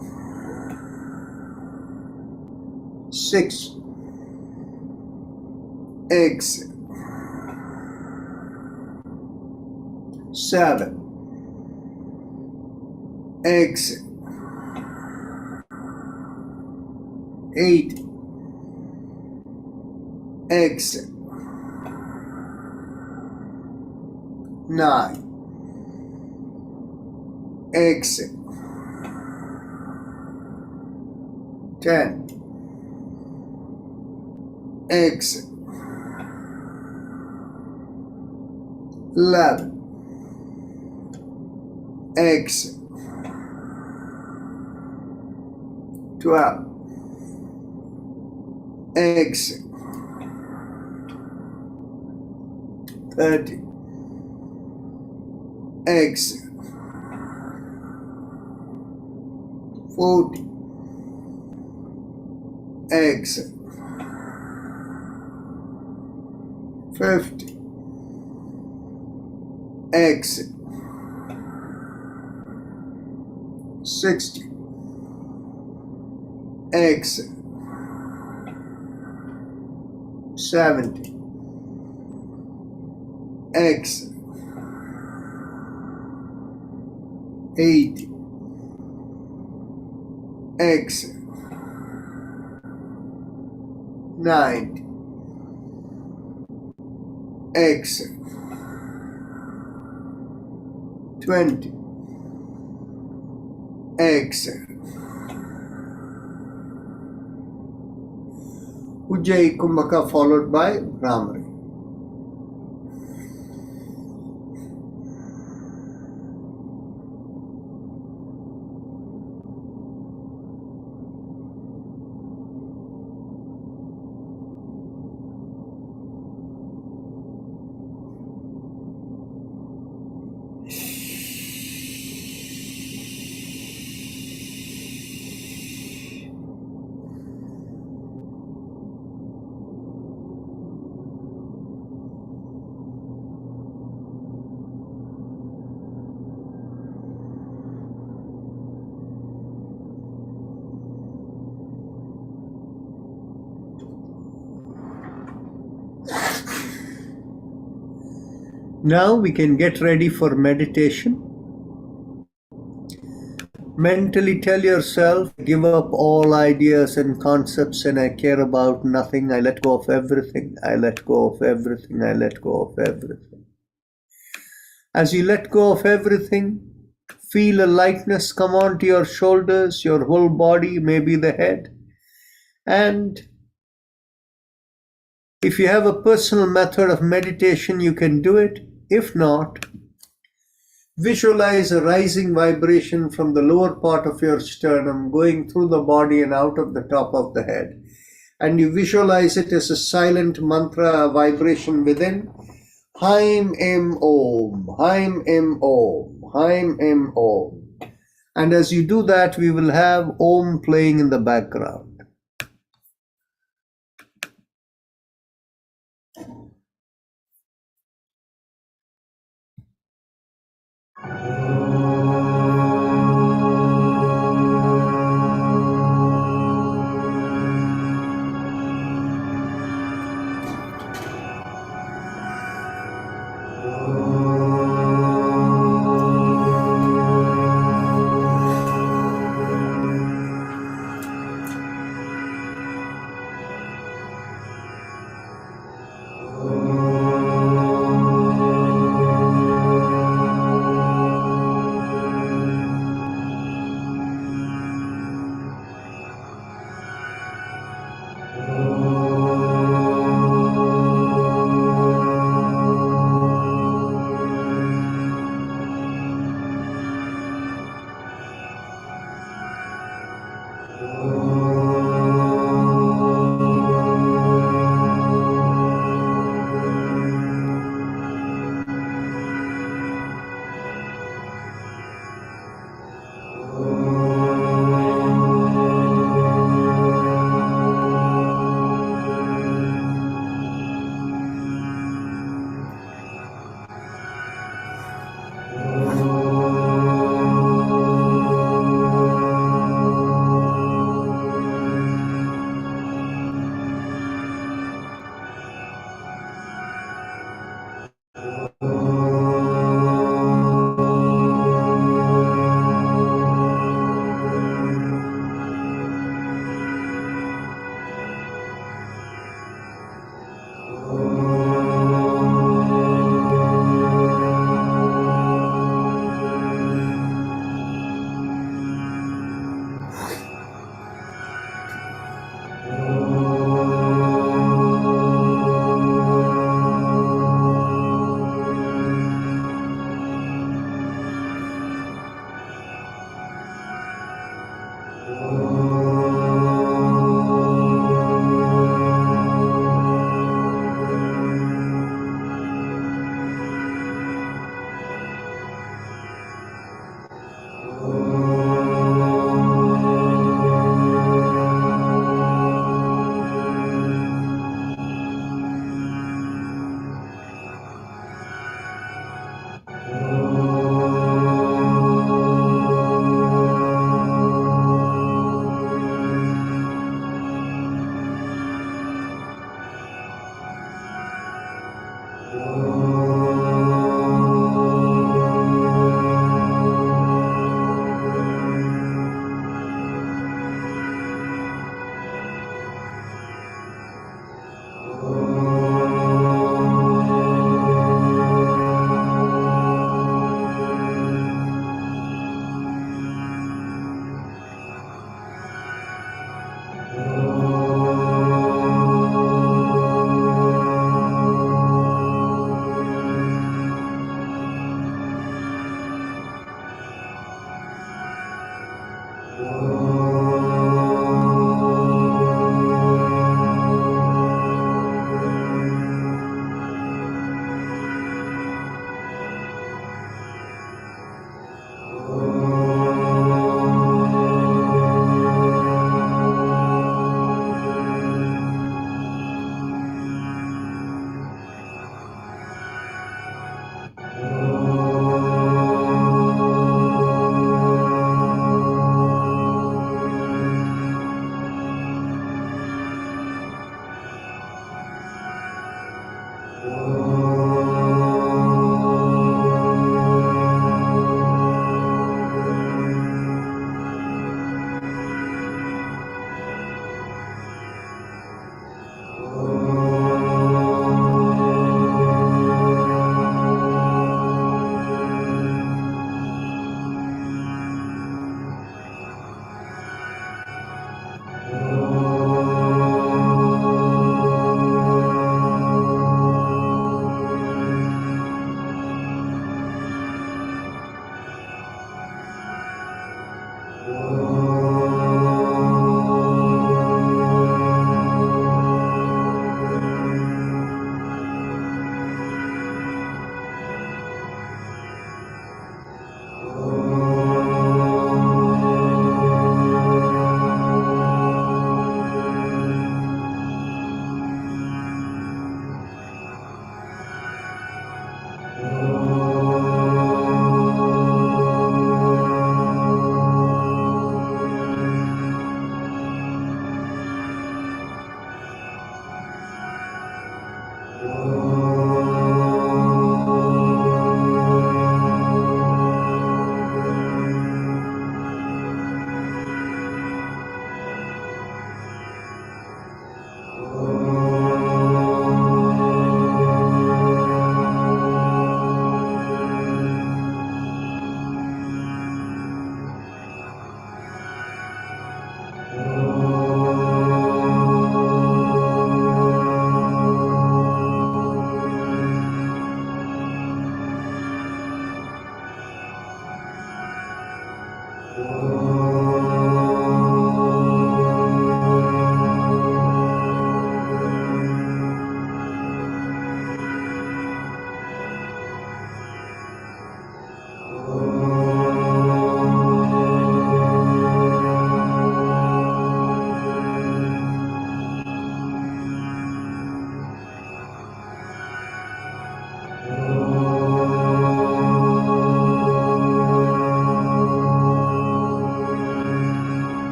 6. Exhale. 7. Exhale. 8. Exhale. 9. Exhale. 10. Exhale. 11. Exhale. 12. Exhale. 13. Exhale. 14. Exhale. 15. Exhale. 16. Exhale. 17. Exhale. 18. Exhale. 19. Exhale. 20. Exhale. Ujjayi Kumbhaka followed by Brahmari. Now we can get ready for meditation. Mentally tell yourself, give up all ideas and concepts, and I care about nothing. I let go of everything. I let go of everything. I let go of everything. As you let go of everything, feel a lightness come onto your shoulders, your whole body, maybe the head. And if you have a personal method of meditation, you can do it. If not, visualize a rising vibration from the lower part of your sternum going through the body and out of the top of the head. And you visualize it as a silent mantra, a vibration within. Haim Em Om, Haim Em Om, Haim Em Om. And as you do that, we will have Om playing in the background.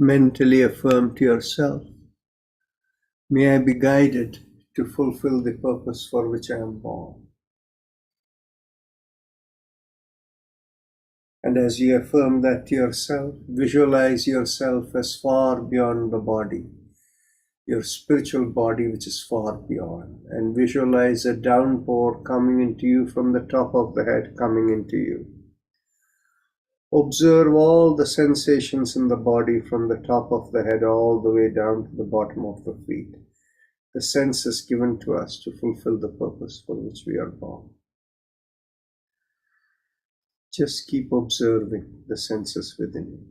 Mentally affirm to yourself, may I be guided to fulfill the purpose for which I am born. And as you affirm that to yourself, visualize yourself as far beyond the body, your spiritual body, which is far beyond. And visualize a downpour coming into you from the top of the head, coming into you. Observe all the sensations in the body from the top of the head all the way down to the bottom of the feet. The senses given to us to fulfill the purpose for which we are born. Just keep observing the senses within you.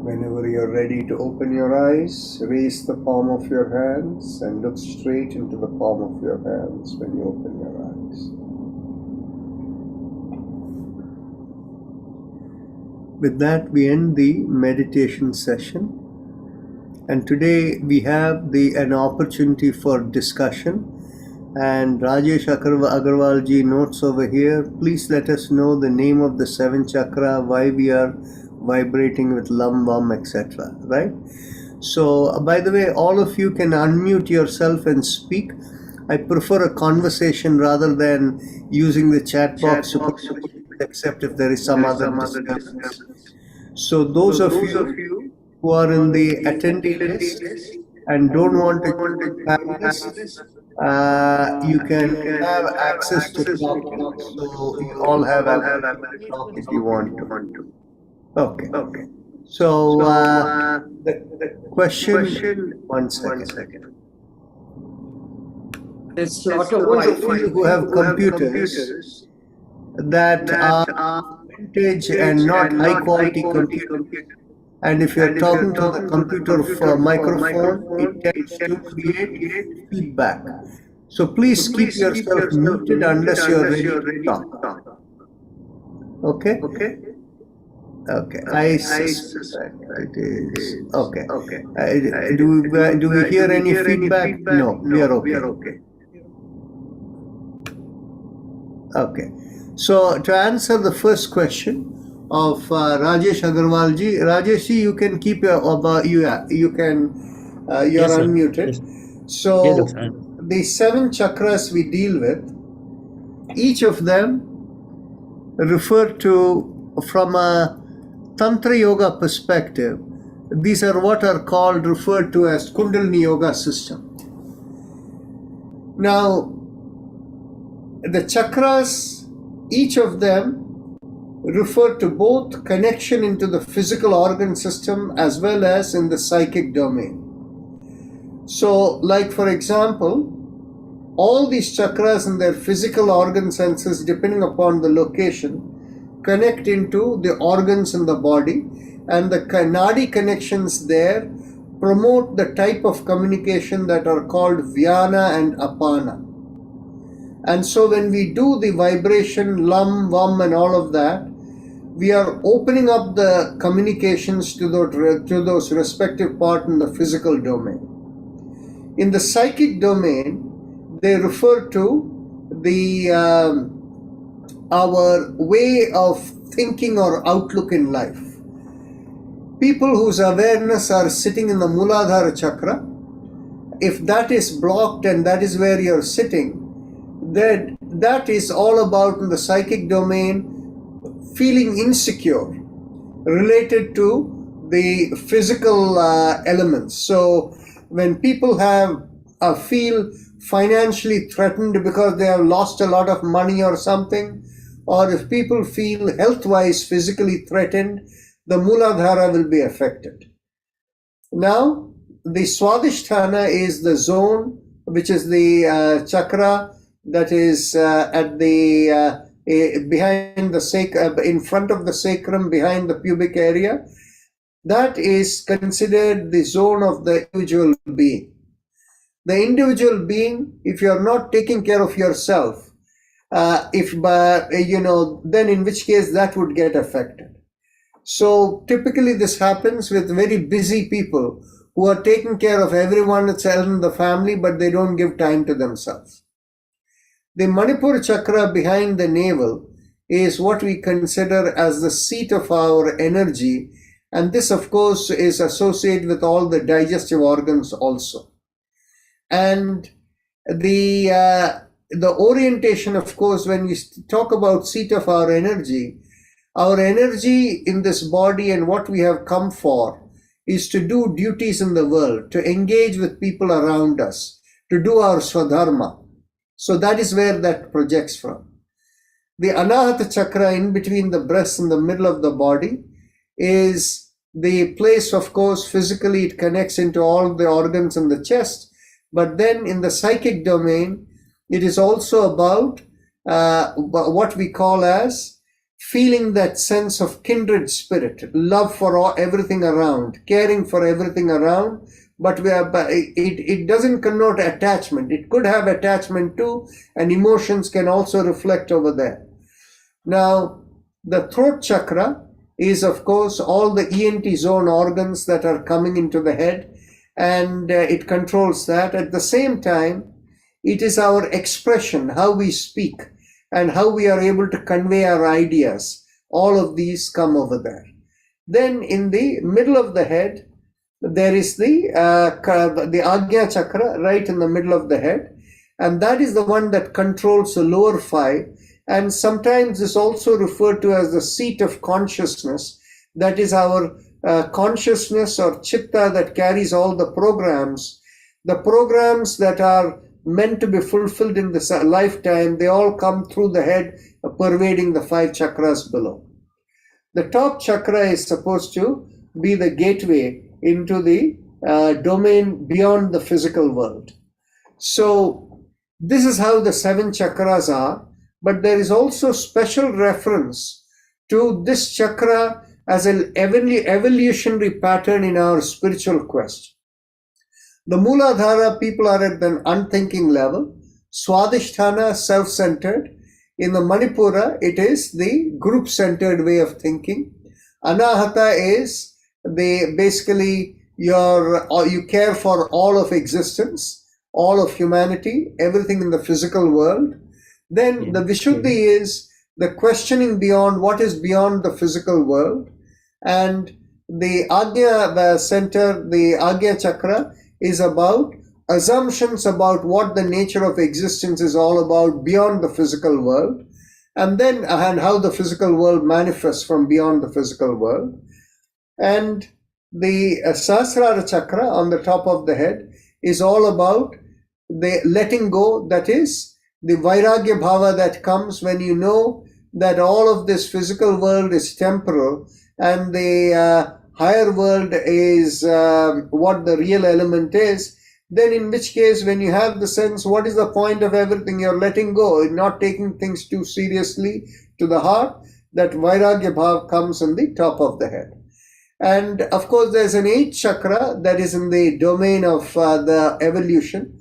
Whenever you're ready to open your eyes, raise the palm of your hands and look straight into the palm of your hands when you open your eyes. With that, we end the meditation session. And today we have an opportunity for discussion. And Rajesh Agarwal ji notes over here, please let us know the name of the 7th chakra, why we are vibrating with Lam, Vam, etc. Right? So, by the way, all of you can unmute yourself and speak. I prefer a conversation rather than using the chat box, except if there is some other discussion. So, those of you who are in the attendee list and don't want to have this, you can have access to talk, so you all have access to talk if you want to. Okay. So the question, one second. There's There's lot a of lot of you who have computers that are vintage and not high quality computers. And if you're talking to the computer for microphone, it tends to create feedback. So please keep yourself muted unless you're ready to talk. Okay? Okay. I suspect it is. Okay. Do we hear any feedback? No, we are okay. Okay. So to answer the first question of Rajesh Agarwalji, Rajeshji, you can keep your you can you're Yes, sir. unmuted. Yes. So Yes, sir. the 7 chakras we deal with, each of them refer to, from a Tantra Yoga perspective, these are what are called, referred to as Kundalini Yoga system. Now, the chakras, each of them refer to both connection into the physical organ system as well as in the psychic domain. So, like for example, all these chakras and their physical organ senses, depending upon the location, connect into the organs in the body, and the nadi connections there promote the type of communication that are called Vyana and Apana. And so when we do the vibration, lam, vam and all of that, we are opening up the communications to those respective parts in the physical domain. In the psychic domain, they refer to the our way of thinking or outlook in life. People whose awareness are sitting in the Muladhara chakra, if that is blocked and that is where you're sitting, then that is all about, in the psychic domain, feeling insecure related to the physical elements. So when people feel financially threatened because they have lost a lot of money or something, or if people feel health-wise physically threatened, the Muladhara will be affected. Now, the Swadhisthana is the zone, which is the chakra that is at the behind the in front of the sacrum, behind the pubic area. That is considered the zone of the individual being. The individual being, if you are not taking care of yourself, then in which case that would get affected. So typically this happens with very busy people who are taking care of everyone else in the family, but they don't give time to themselves. The Manipur chakra behind the navel is what we consider as the seat of our energy, and this of course is associated with all the digestive organs also. And the orientation, of course, when we talk about seat of our energy in this body and what we have come for is to do duties in the world, to engage with people around us, to do our swadharma. So that is where that projects from. The Anahata chakra in between the breast and the middle of the body is the place, of course, physically it connects into all the organs in the chest, but then in the psychic domain, it is also about what we call as feeling that sense of kindred spirit, love for everything around, caring for everything around, but it doesn't connote attachment. It could have attachment too, and emotions can also reflect over there. Now, the throat chakra is, of course, all the ENT zone organs that are coming into the head, and it controls that. At the same time, it is our expression, how we speak, and how we are able to convey our ideas. All of these come over there. Then in the middle of the head, there is the Agnya chakra right in the middle of the head, and that is the one that controls the lower 5, and sometimes is also referred to as the seat of consciousness. That is our consciousness or chitta that carries all the programs that are meant to be fulfilled in this lifetime. They all come through the head, pervading the 5 chakras below. The top chakra is supposed to be the gateway into the domain beyond the physical world. So this is how the 7 chakras are, but there is also special reference to this chakra as an evolutionary pattern in our spiritual quest. The Mooladhara people are at an unthinking level, Swadhisthana self-centered. In the Manipura, it is the group-centered way of thinking. Anahata is basically you care for all of existence, all of humanity, everything in the physical world. Then the Vishuddhi is the questioning beyond what is beyond the physical world. And the Agya center, the Agya chakra, is about assumptions about what the nature of existence is all about beyond the physical world, and how the physical world manifests from beyond the physical world. And the Sahasrara chakra on the top of the head is all about the letting go, that is the Vairagya bhava that comes when you know that all of this physical world is temporal and the higher world is what the real element is. Then in which case, when you have the sense, what is the point of everything? You're letting go, not taking things too seriously to the heart. That Vairagya bhava comes on the top of the head. And of course, there's an 8th chakra that is in the domain of the evolution.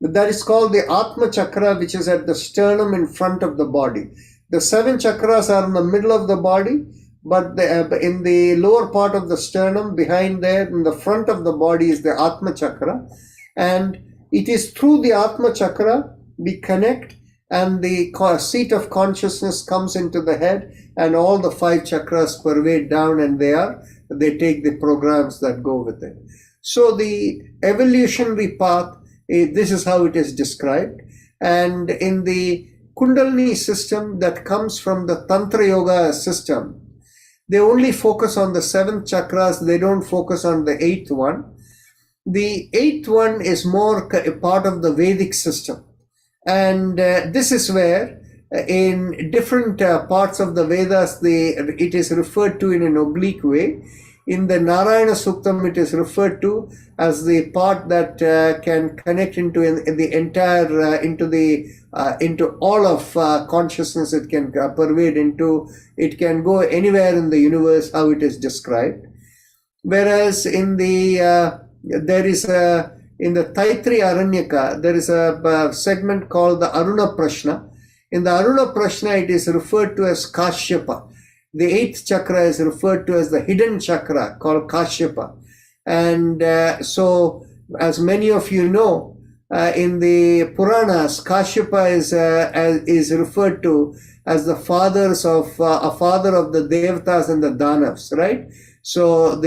That is called the Atma chakra, which is at the sternum in front of the body. The 7 chakras are in the middle of the body, but in the lower part of the sternum, behind there, in the front of the body is the Atma chakra. And it is through the Atma chakra we connect, and the seat of consciousness comes into the head, and all the 5 chakras pervade down, and they take the programs that go with it. So the evolutionary path, this is how it is described. And in the Kundalini system that comes from the Tantra Yoga system, they only focus on the 7 chakras, they don't focus on the 8th one. The 8th one is more a part of the Vedic system. And this is where in different parts of the Vedas, it is referred to in an oblique way. In the Narayana Suktam, it is referred to as the part that can connect into the entire, into all of consciousness. It can pervade into, it can go anywhere in the universe, how it is described. Whereas in the, in the Taitri Aranyaka, there is a segment called the Aruna Prashna. In the Aruna Prashna, it is referred to as Kashyapa. The 8th chakra is referred to as the hidden chakra called Kashyapa. And so, as many of you know, in the Puranas, Kashyapa is referred to as the fathers of a father of the Devatas and the Danavs, right? So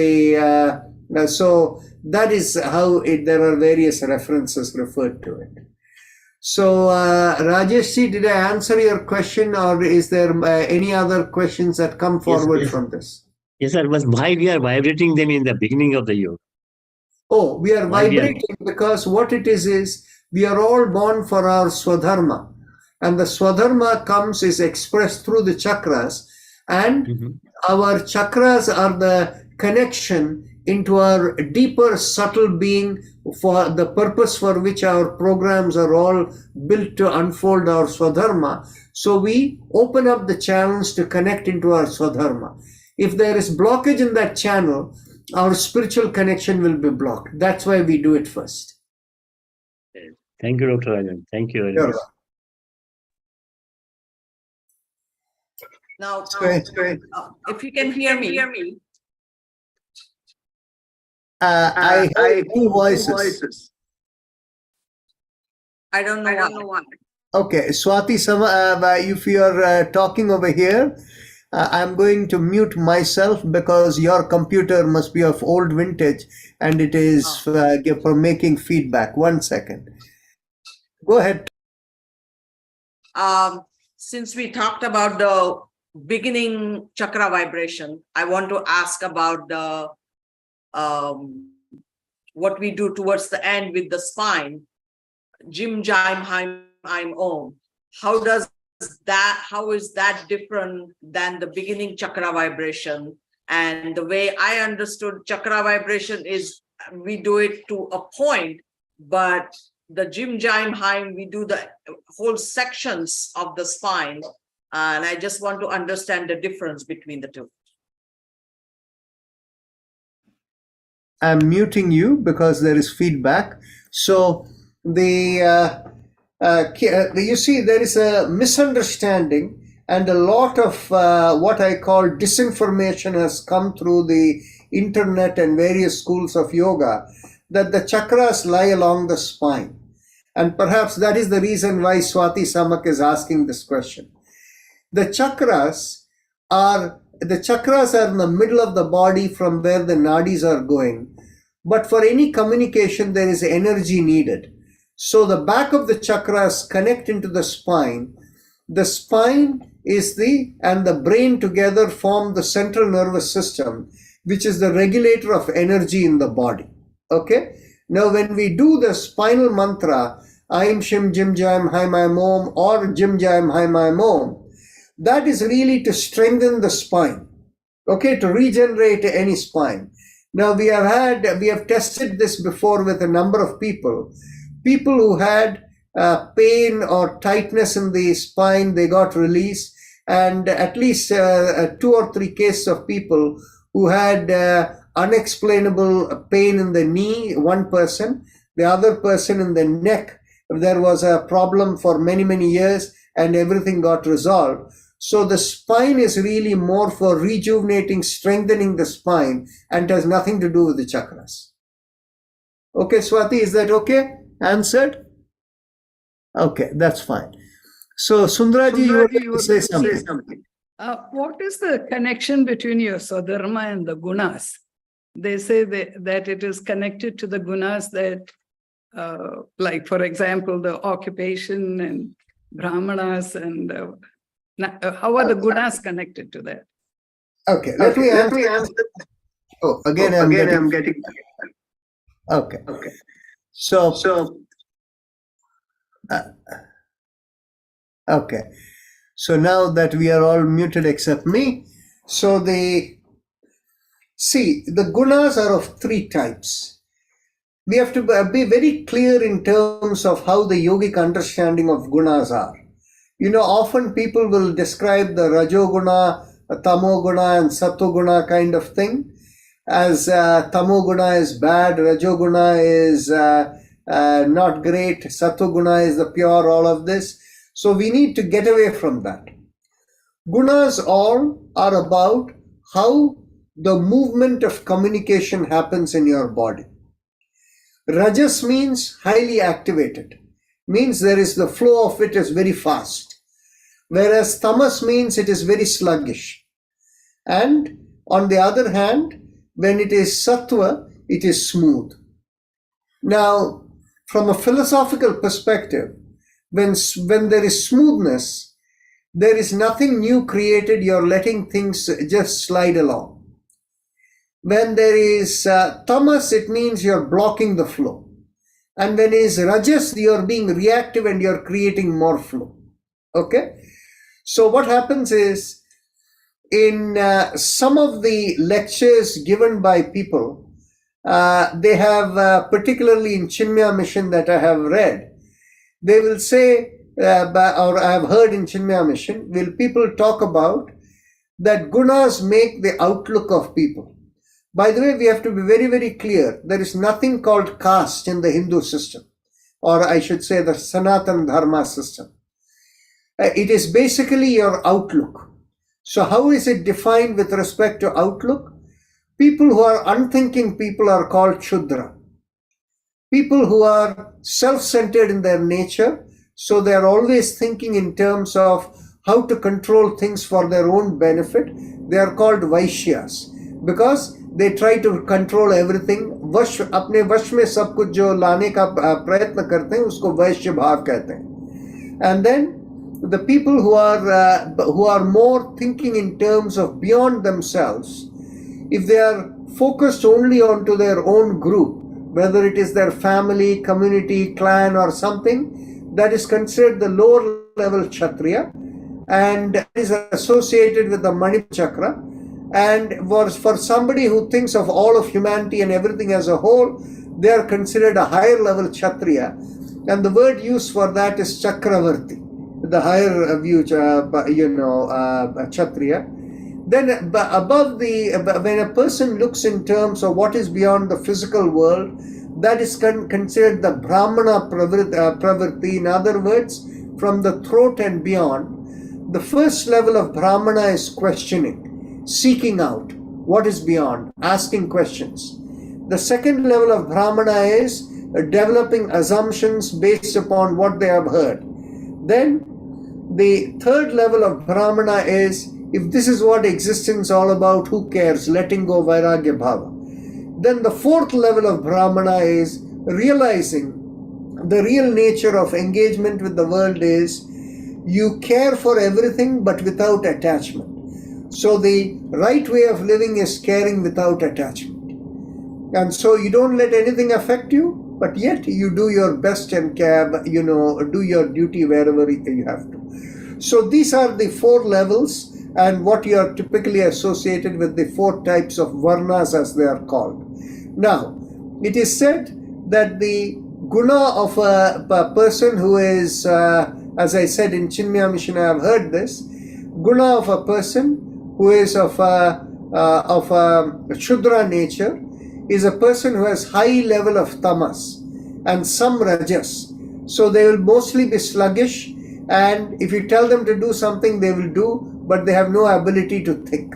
so that is how there are various references referred to it. So, Rajesh, did I answer your question, or is there any other questions that come forward from this? Yes, sir. But why we are vibrating them in the beginning of the yoga? Oh, we are vibrating because what it is we are all born for our Swadharma. And the Swadharma is expressed through the chakras. And our chakras are the connection into our deeper, subtle being, for the purpose for which our programs are all built to unfold our Swadharma. So we open up the channels to connect into our Swadharma. If there is blockage in that channel, our spiritual connection will be blocked. That's why we do it first. Thank you, Dr. Rajan. Thank you very much. Now, if you can hear me. I heard 2 voices. I don't know why. Okay, Swati, if you are talking over here, I'm going to mute myself because your computer must be of old vintage and it is for making feedback. 1 second. Go ahead. Since we talked about the beginning chakra vibration, I want to ask about the what we do towards the end with the spine, Jim Jaim Haim Aim Om. How is that different than the beginning chakra vibration? And the way I understood chakra vibration is we do it to a point, but the Jim Jime Haim, we do the whole sections of the spine. And I just want to understand the difference between the two. I'm muting you because there is feedback. So you see, there is a misunderstanding, and a lot of what I call disinformation has come through the internet and various schools of yoga, that the chakras lie along the spine. And perhaps that is the reason why Swati Samak is asking this question. The chakras are in the middle of the body from where the nadis are going. But for any communication, there is energy needed. So the back of the chakras connect into the spine. The spine and the brain together form the central nervous system, which is the regulator of energy in the body. Okay? Now, when we do the spinal mantra, Aim Shim Jim Jam Hai Mai Mom or Jim Jam Hai Mai Mom, that is really to strengthen the spine, okay, to regenerate any spine. Now, we have tested this before with a number of people who had pain or tightness in the spine, they got released, and at least 2 or 3 cases of people who had unexplainable pain in the knee, one person, the other person in the neck, there was a problem for many, many years and everything got resolved. So the spine is really more for rejuvenating, strengthening the spine, and has nothing to do with the chakras. Okay, Swati, is that okay? Answered? Okay, that's fine. So Sundaraji, you would say something. What is the connection between your Swadharma and the gunas? They say that it is connected to the gunas that, like, for example, the occupation and brahmanas and how are the gunas connected to that? Okay, let me answer. Oh, again, I'm getting. Okay. So. Okay. So now that we are all muted except me, so the gunas are of 3 types. We have to be very clear in terms of how the yogic understanding of gunas are. You know, often people will describe the Rajoguna, Tamoguna, and Sattoguna kind of thing as Tamoguna is bad, Rajoguna is not great, Sattoguna is the pure, all of this. So we need to get away from that. Gunas all are about how the movement of communication happens in your body. Rajas means highly activated, means there is the flow of it is very fast. Whereas tamas means it is very sluggish. And on the other hand, when it is sattva, it is smooth. Now, from a philosophical perspective, when there is smoothness, there is nothing new created, you're letting things just slide along. When there is tamas, it means you're blocking the flow. And when it is rajas, you're being reactive and you're creating more flow. Okay? So what happens is, in some of the lectures given by people, they have, particularly in Chinmaya Mission that I have read, they will say, or I have heard in Chinmaya Mission, will people talk about that gunas make the outlook of people. By the way, we have to be very, very clear. There is nothing called caste in the Hindu system, or I should say the Sanatana Dharma system. It is basically your outlook. So how is it defined with respect to outlook? People who are unthinking people are called Shudra. People who are self-centered in their nature, so they are always thinking in terms of how to control things for their own benefit, they are called Vaishyas, because they try to control everything. अपने वश में सब कुछ जो लाने का प्रयत्न करते हैं उसको वैश्य भाव कहते हैं. And then the people who are more thinking in terms of beyond themselves, if they are focused only onto their own group, whether it is their family, community, clan or something, that is considered the lower level Kshatriya and is associated with the Manipura chakra. And for somebody who thinks of all of humanity and everything as a whole, they are considered a higher level Kshatriya. And the word used for that is Chakravarti, the higher view, Kshatriya. Then above when a person looks in terms of what is beyond the physical world, that is considered the Brahmana Pravrti. In other words, from the throat and beyond. The first level of Brahmana is questioning, seeking out what is beyond, asking questions. The second level of Brahmana is developing assumptions based upon what they have heard. Then the third level of Brahmana is, if this is what existence is all about, who cares? Letting go, Vairagya Bhava. Then the fourth level of Brahmana is realizing the real nature of engagement with the world is you care for everything but without attachment. So the right way of living is caring without attachment. And so you don't let anything affect you, but yet you do your best and do your duty wherever you have to. So these are the four levels and what you are typically associated with the four types of varnas as they are called. Now, it is said that the guna of a person who is, as I said in Chinmaya Mission, I have heard this, guna of a person who is of a Shudra nature is a person who has high level of tamas and some rajas. So they will mostly be sluggish, and if you tell them to do something, they will do, but they have no ability to think.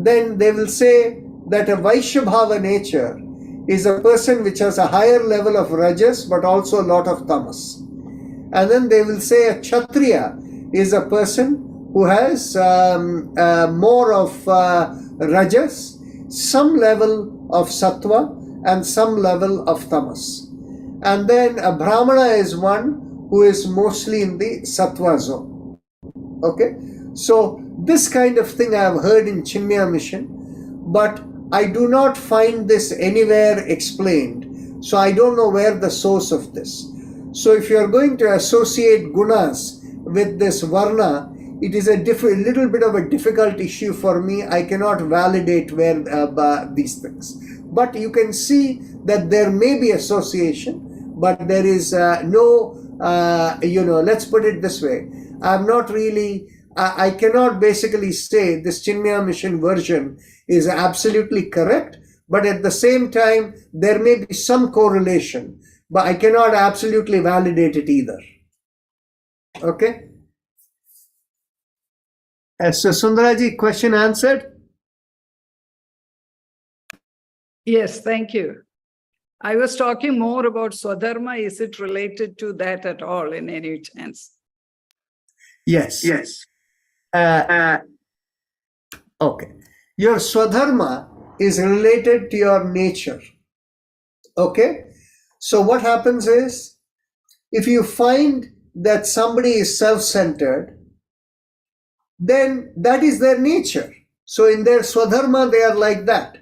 Then they will say that a Vaishyabhava nature is a person which has a higher level of rajas but also a lot of tamas. And then they will say a Kshatriya is a person who has more of rajas, some level of sattva and some level of tamas. And then a Brahmana is one who is mostly in the sattva zone. Okay, so this kind of thing I have heard in Chinmaya Mission, but I do not find this anywhere explained. So I don't know where the source of this. So if you are going to associate gunas with this varna, it is a little bit of a difficult issue for me. I cannot validate where these things. But you can see that there may be association, but there is no, let's put it this way. I'm not really, I cannot basically say this Chinmaya Mission version is absolutely correct, but at the same time, there may be some correlation, but I cannot absolutely validate it either. Okay? So Sundaraji, question answered? Yes, thank you. I was talking more about Swadharma. Is it related to that at all in any chance? Yes. Yes. Okay. Your Swadharma is related to your nature. Okay? So what happens is, if you find that somebody is self-centered, then that is their nature. So in their Swadharma, they are like that.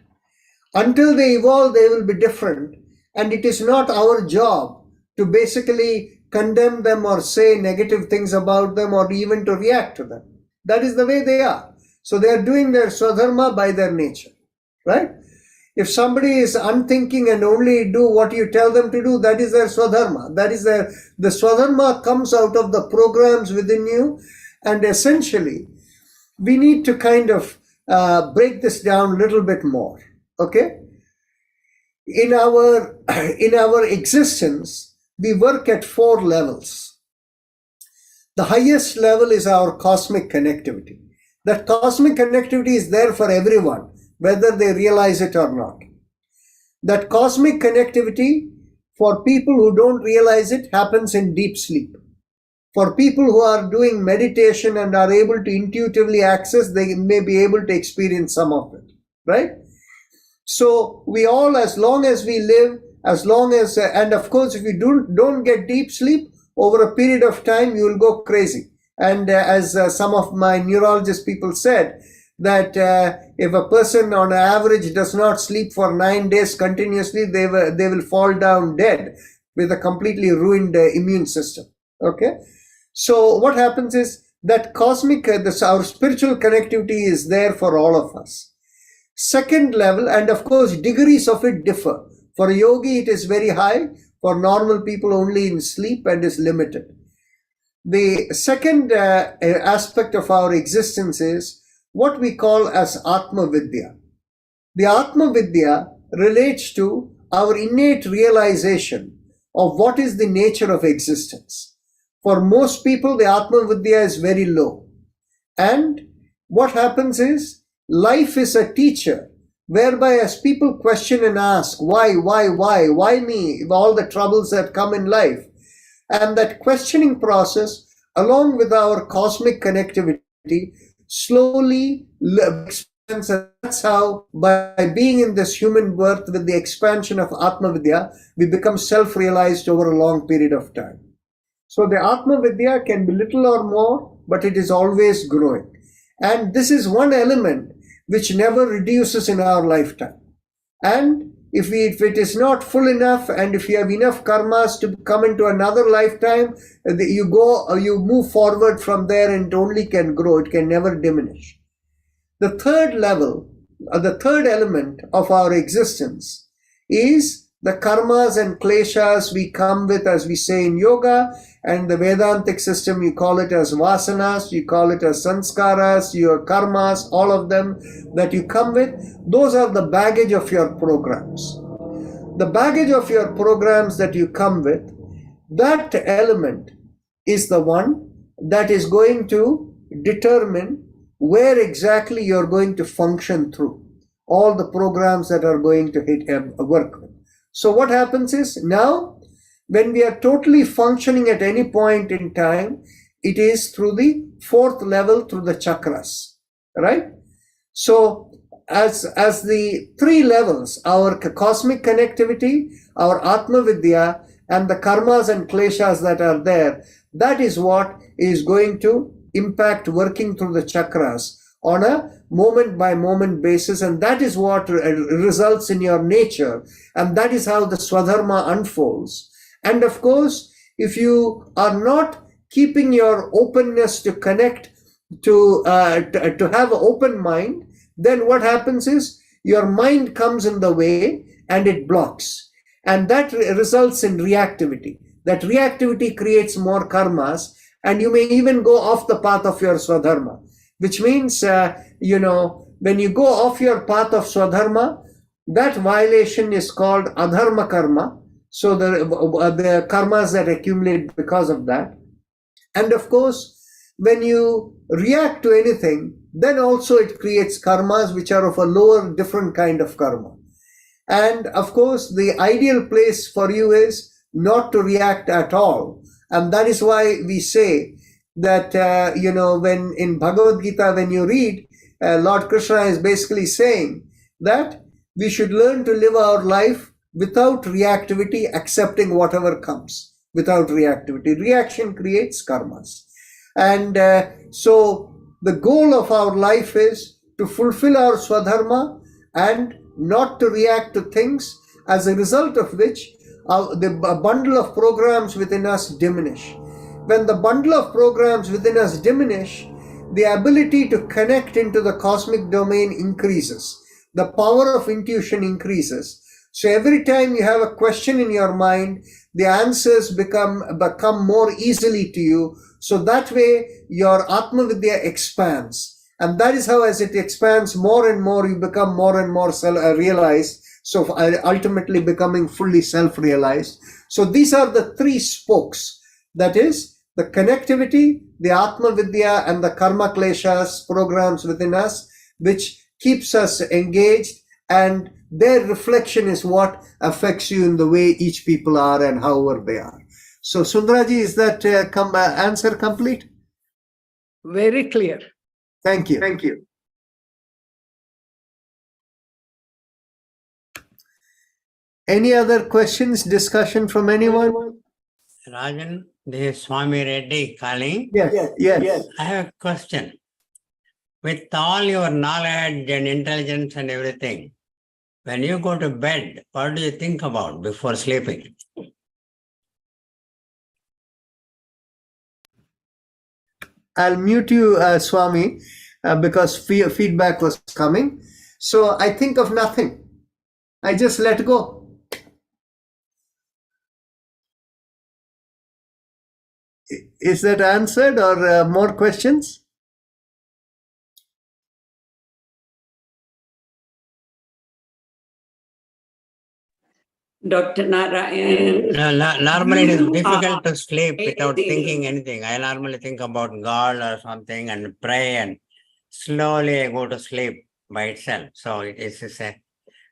Until they evolve, they will be different. And it is not our job to basically condemn them or say negative things about them or even to react to them. That is the way they are. So they are doing their Swadharma by their nature, right? If somebody is unthinking and only do what you tell them to do, that is their Swadharma. That is the Swadharma comes out of the programs within you. And essentially, we need to kind of break this down a little bit more, okay? In our existence, we work at 4 levels. The highest level is our cosmic connectivity. That cosmic connectivity is there for everyone, whether they realize it or not. That cosmic connectivity, for people who don't realize it, happens in deep sleep. For people who are doing meditation and are able to intuitively access, they may be able to experience some of it, right? So we all, as long as we live, as long as, and of course, if you don't get deep sleep, over a period of time, you will go crazy. And as some of my neurologist people said, that if a person on average does not sleep for 9 days continuously, they will fall down dead with a completely ruined immune system, okay? So what happens is that cosmic, our spiritual connectivity is there for all of us. Second level, and of course, degrees of it differ. For a yogi, it is very high. For normal people, only in sleep and is limited. The second aspect of our existence is what we call as Atma Vidya. The Atma Vidya relates to our innate realization of what is the nature of existence. For most people, the Atma Vidya is very low. And what happens is, life is a teacher, whereby as people question and ask, why me, all the troubles that come in life. And that questioning process, along with our cosmic connectivity, slowly expands. And that's how, by being in this human birth with the expansion of Atma Vidya, we become self-realized over a long period of time. So the Atma Vidya can be little or more, but it is always growing. And this is one element which never reduces in our lifetime. And if it is not full enough, and if you have enough karmas to come into another lifetime, you move forward from there, and it only can grow. It can never diminish. The third level, the third element of our existence is the karmas and kleshas we come with, as we say in yoga, and the Vedantic system, you call it as vasanas, you call it as sanskaras, your karmas, all of them that you come with. Those are the baggage of your programs. The baggage of your programs that you come with, that element is the one that is going to determine where exactly you're going to function through all the programs that are going to work with. So what happens is, now when we are totally functioning at any point in time, it is through the fourth level, through the chakras, right? So as the three levels, our cosmic connectivity, our Atma Vidya, and the karmas and kleshas that are there, that is what is going to impact working through the chakras on a moment by moment basis, and that is what results in your nature, and that is how the Swadharma unfolds. And of course, if you are not keeping your openness to connect, to have an open mind, then what happens is your mind comes in the way and it blocks, and that results in reactivity. That reactivity creates more karmas, and you may even go off the path of your Swadharma, which means, when you go off your path of Swadharma, that violation is called adharma karma. So the karmas that accumulate because of that. And of course, when you react to anything, then also it creates karmas which are of a lower, different kind of karma. And of course, the ideal place for you is not to react at all. And that is why we say that, when in Bhagavad Gita, when you read, Lord Krishna is basically saying that we should learn to live our life without reactivity, accepting whatever comes without reactivity. Reaction creates karmas. And so the goal of our life is to fulfill our Swadharma and not to react to things, as a result of which the bundle of programs within us diminish. When the bundle of programs within us diminish, the ability to connect into the cosmic domain increases. The power of intuition increases. So every time you have a question in your mind, the answers become more easily to you. So that way your Atma Vidya expands. And that is how, as it expands more and more, you become more and more realized. So ultimately becoming fully self-realized. So these are the three spokes. That is the connectivity, the Atma Vidya, and the karma kleshas programs within us, which keeps us engaged, and their reflection is what affects you in the way each people are and however they are. So Sundaraji, is that answer complete? Very clear. Thank you. Thank you. Any other questions, discussion from anyone? Rajan, this is Swami Reddy calling. Yes. I have a question. With all your knowledge and intelligence and everything, when you go to bed, what do you think about before sleeping? I'll mute you, Swami, because feedback was coming. So I think of nothing. I just let go. Is that answered, or more questions? Dr. Narayan. Normally, it is difficult to sleep without thinking anything. I normally think about God or something and pray, and slowly I go to sleep by itself. So it's a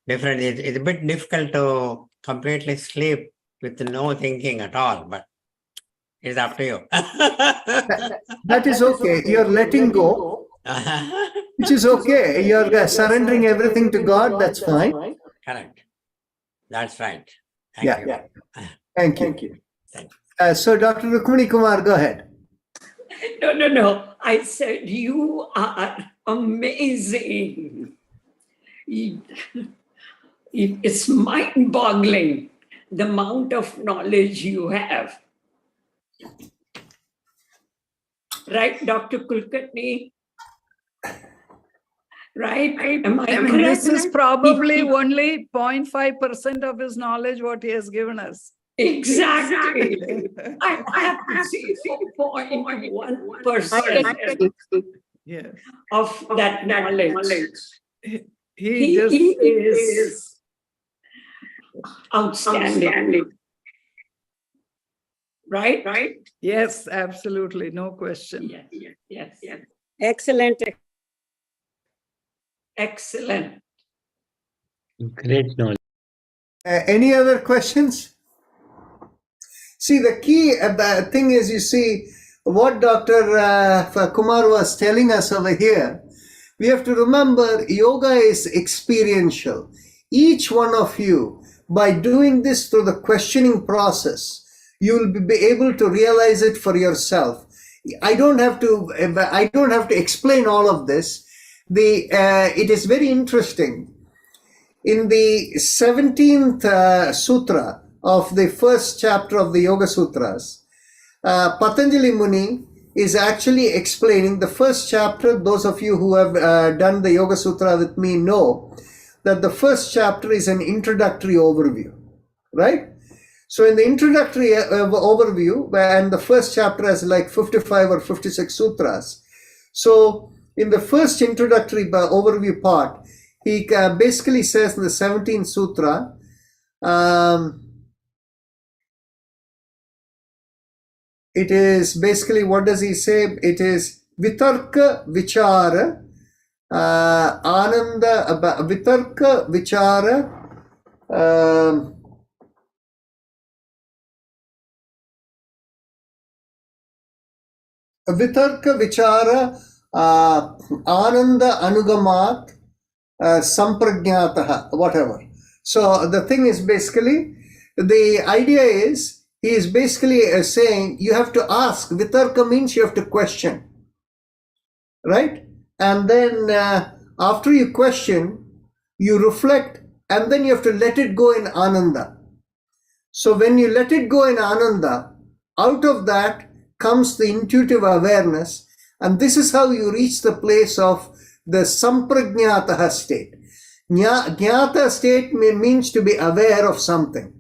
different. It's a bit difficult to completely sleep with no thinking at all, but it's up to you. That is okay. You're letting go, which is okay. You're surrendering everything to God. That's fine. Correct. That's right. Thank you. Thank you. Thank So, Dr. Rukmini Kumar, go ahead. No. I said you are amazing. It's mind-boggling the amount of knowledge you have. Right, Dr. Kulkarni? Right? Am I correct? This is probably only 0.5% of his knowledge, what he has given us. Exactly. I have to see 4.1% Yes. of that knowledge. He just is outstanding. Right? yes, absolutely, no question. Yes. Excellent. Excellent. Great knowledge. Any other questions? See, the key thing is, you see, what Dr. Kumar was telling us over here, we have to remember yoga is experiential. Each one of you, by doing this through the questioning process, you will be able to realize it for yourself. I don't have to explain all of this. It is very interesting. In the 17th sutra of the first chapter of the Yoga Sutras, Patanjali Muni is actually explaining the first chapter. Those of you who have done the Yoga Sutra with me know that the first chapter is an introductory overview, right? So in the introductory overview, and the first chapter has like 55 or 56 sutras. So in the first introductory overview part, he basically says in the 17th sutra, it is basically, what does he say? It is vitarka vichara, ananda, vitarka vichara, vitarka vichara, ananda anugamat, sampragnataha, whatever. So the thing is basically, the idea is, he is basically saying you have to ask. Vitarka means you have to question, right? And then after you question, you reflect, and then you have to let it go in ananda. So when you let it go in ananda, out of that comes the intuitive awareness, and this is how you reach the place of the sampragnataha state. Jnata state means to be aware of something.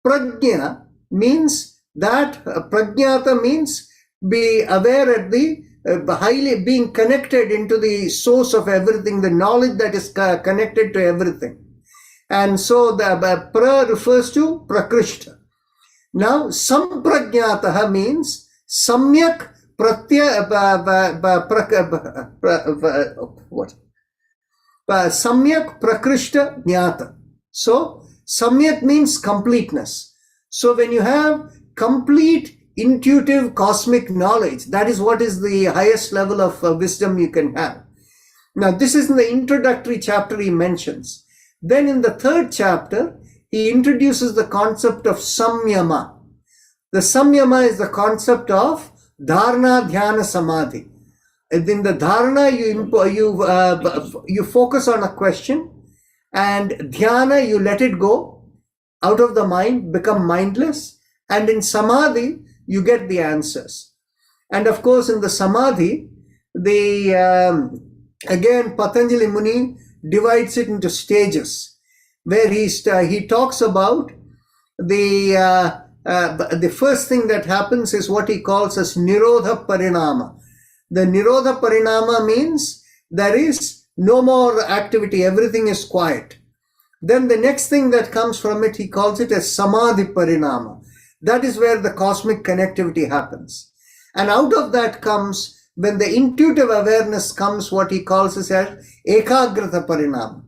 Prajna means that, prajnata means be aware at the highly being connected into the source of everything, the knowledge that is connected to everything. And so the pra refers to prakrishta. Now sampragnataha means samyak samyak prakrishta jnata. So samyak means completeness. So when you have complete intuitive cosmic knowledge, that is what is the highest level of wisdom you can have. Now this is in the introductory chapter he mentions. Then in the third chapter, he introduces the concept of samyama. The samyama is the concept of dharana, dhyana, samadhi. In the dharana, you focus on a question, and dhyana, you let it go out of the mind, become mindless, and in samadhi, you get the answers. And of course, in the Samadhi, again, Patanjali Muni divides it into stages, where he talks about the first thing that happens is what he calls as Nirodha Parinama. The Nirodha Parinama means there is no more activity, everything is quiet. Then the next thing that comes from it, he calls it as Samadhi Parinama. That is where the cosmic connectivity happens. And out of that comes, when the intuitive awareness comes, what he calls as Ekagrata Parinama.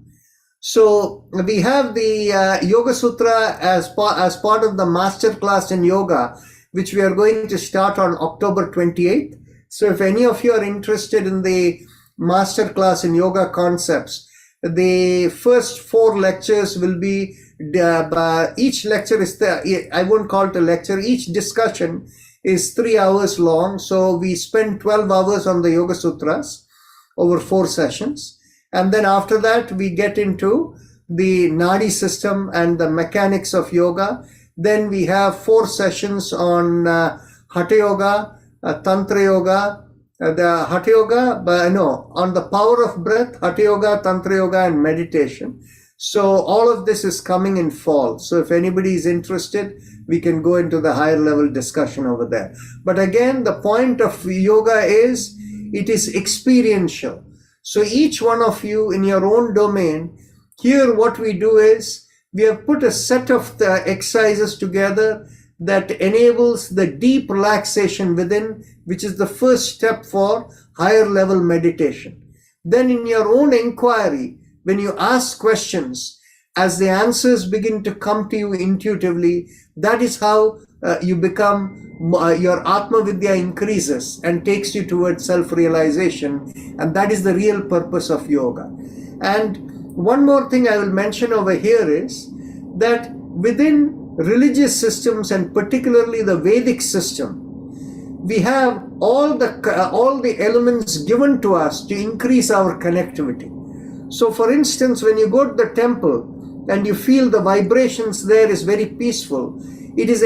So we have the Yoga Sutra as part of the master class in yoga, which we are going to start on October 28th. So if any of you are interested in the master class in yoga concepts, the first 4 lectures will be, each lecture is, I won't call it a lecture, each discussion is 3 hours long. So we spend 12 hours on the Yoga Sutras over 4 sessions. And then after that, we get into the Nadi system and the mechanics of yoga. Then we have 4 sessions on Hatha Yoga, Tantra Yoga, the Hatha Yoga, on the power of breath, Hatha Yoga, Tantra Yoga, and meditation. So all of this is coming in fall. So if anybody is interested, we can go into the higher level discussion over there. But again, the point of yoga is it is experiential. So each one of you in your own domain, here what we do is we have put a set of the exercises together that enables the deep relaxation within, which is the first step for higher level meditation. Then in your own inquiry, when you ask questions, as the answers begin to come to you intuitively, that is how you become, your Atma Vidya increases and takes you towards self-realization. And that is the real purpose of yoga. And one more thing I will mention over here is that within religious systems, and particularly the Vedic system, we have all the elements given to us to increase our connectivity. So for instance, when you go to the temple and you feel the vibrations there is very peaceful, it is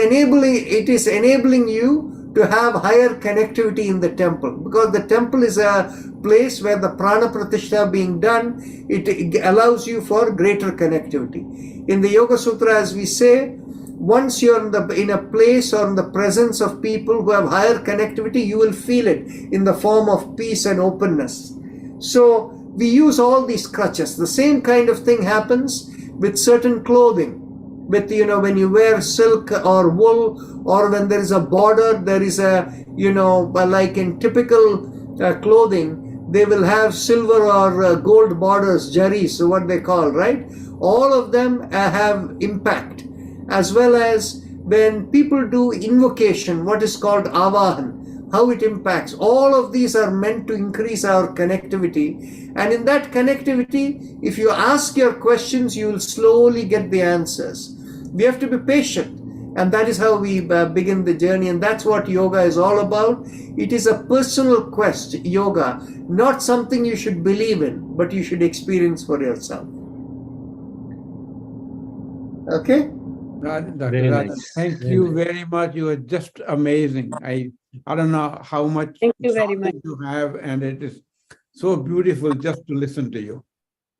enabling you to have higher connectivity in the temple, because the temple is a place where the prana pratishtha being done, it allows you for greater connectivity. In the Yoga Sutra, as we say, once you're in a place or in the presence of people who have higher connectivity, you will feel it in the form of peace and openness. So we use all these crutches. The same kind of thing happens with certain clothing. With, when you wear silk or wool, or when there is a border, there is like in typical clothing, they will have silver or gold borders, jari, so what they call, right? All of them have impact. As well as when people do invocation, what is called avahan, how it impacts. All of these are meant to increase our connectivity. And in that connectivity, if you ask your questions, you will slowly get the answers. We have to be patient. And that is how we begin the journey. And that's what yoga is all about. It is a personal quest, yoga, not something you should believe in, but you should experience for yourself. Okay? Dr. Very Radha, nice. thank Very you nice. very much. You are just amazing. I don't know how much Thank you very knowledge you have, and it is so beautiful just to listen to you.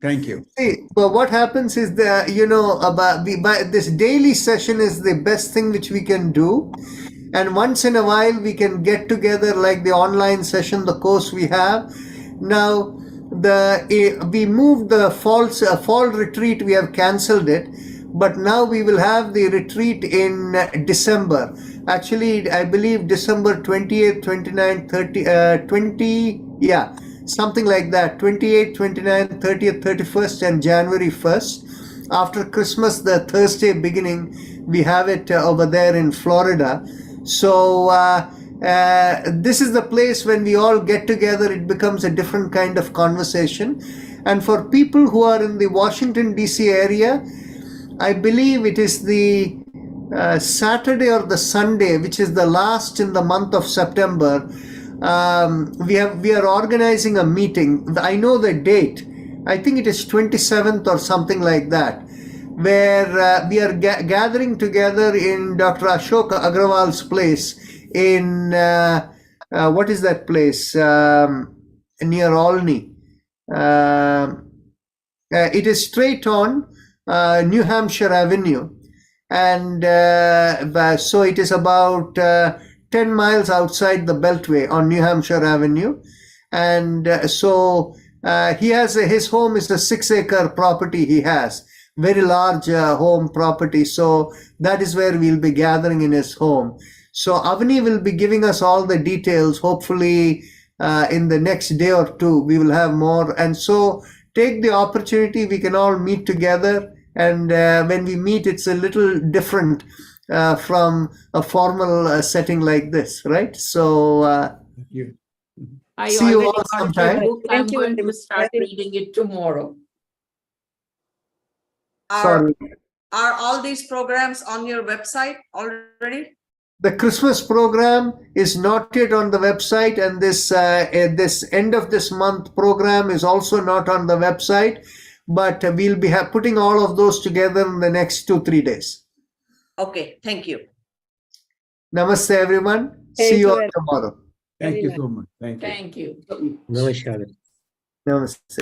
Thank you. See, but what happens is that, this daily session is the best thing which we can do. And once in a while, we can get together like the online session, the course we have. Now, we moved the fall retreat, we have cancelled it. But now we will have the retreat in December. Actually, I believe December 28th, 29th, 30th, something like that. 28th, 29th, 30th, 31st, and January 1st. After Christmas, the Thursday beginning, we have it over there in Florida. So this is the place when we all get together, it becomes a different kind of conversation. And for people who are in the Washington, D.C. area, I believe it is the Saturday or the Sunday, which is the last in the month of September. We are organizing a meeting. I know the date. I think it is 27th or something like that, where we are gathering together in Dr. Ashok Agrawal's place in what is that place near Olney? It is straight on New Hampshire Avenue, and so it is about 10 miles outside the Beltway on New Hampshire Avenue. And so he has his home is a 6-acre property. He has very large home property. So that is where we'll be gathering in his home. So Avani will be giving us all the details. Hopefully in the next day or two, we will have more. And so take the opportunity. We can all meet together. And when we meet, it's a little different from a formal setting like this, right? So Thank you. I See you already all got the sometime. book. I'm Thank you going very to much. start reading it tomorrow. Are, sorry. are all these programs on your website already? The Christmas program is not yet on the website, and this end of this month program is also not on the website. But we'll be putting all of those together in the next 2-3 days. Okay, thank you. Namaste, everyone. Thank See you you all very tomorrow. Thank Very you nice. so much. Thank you. Thank you. Namaskar. Namaste.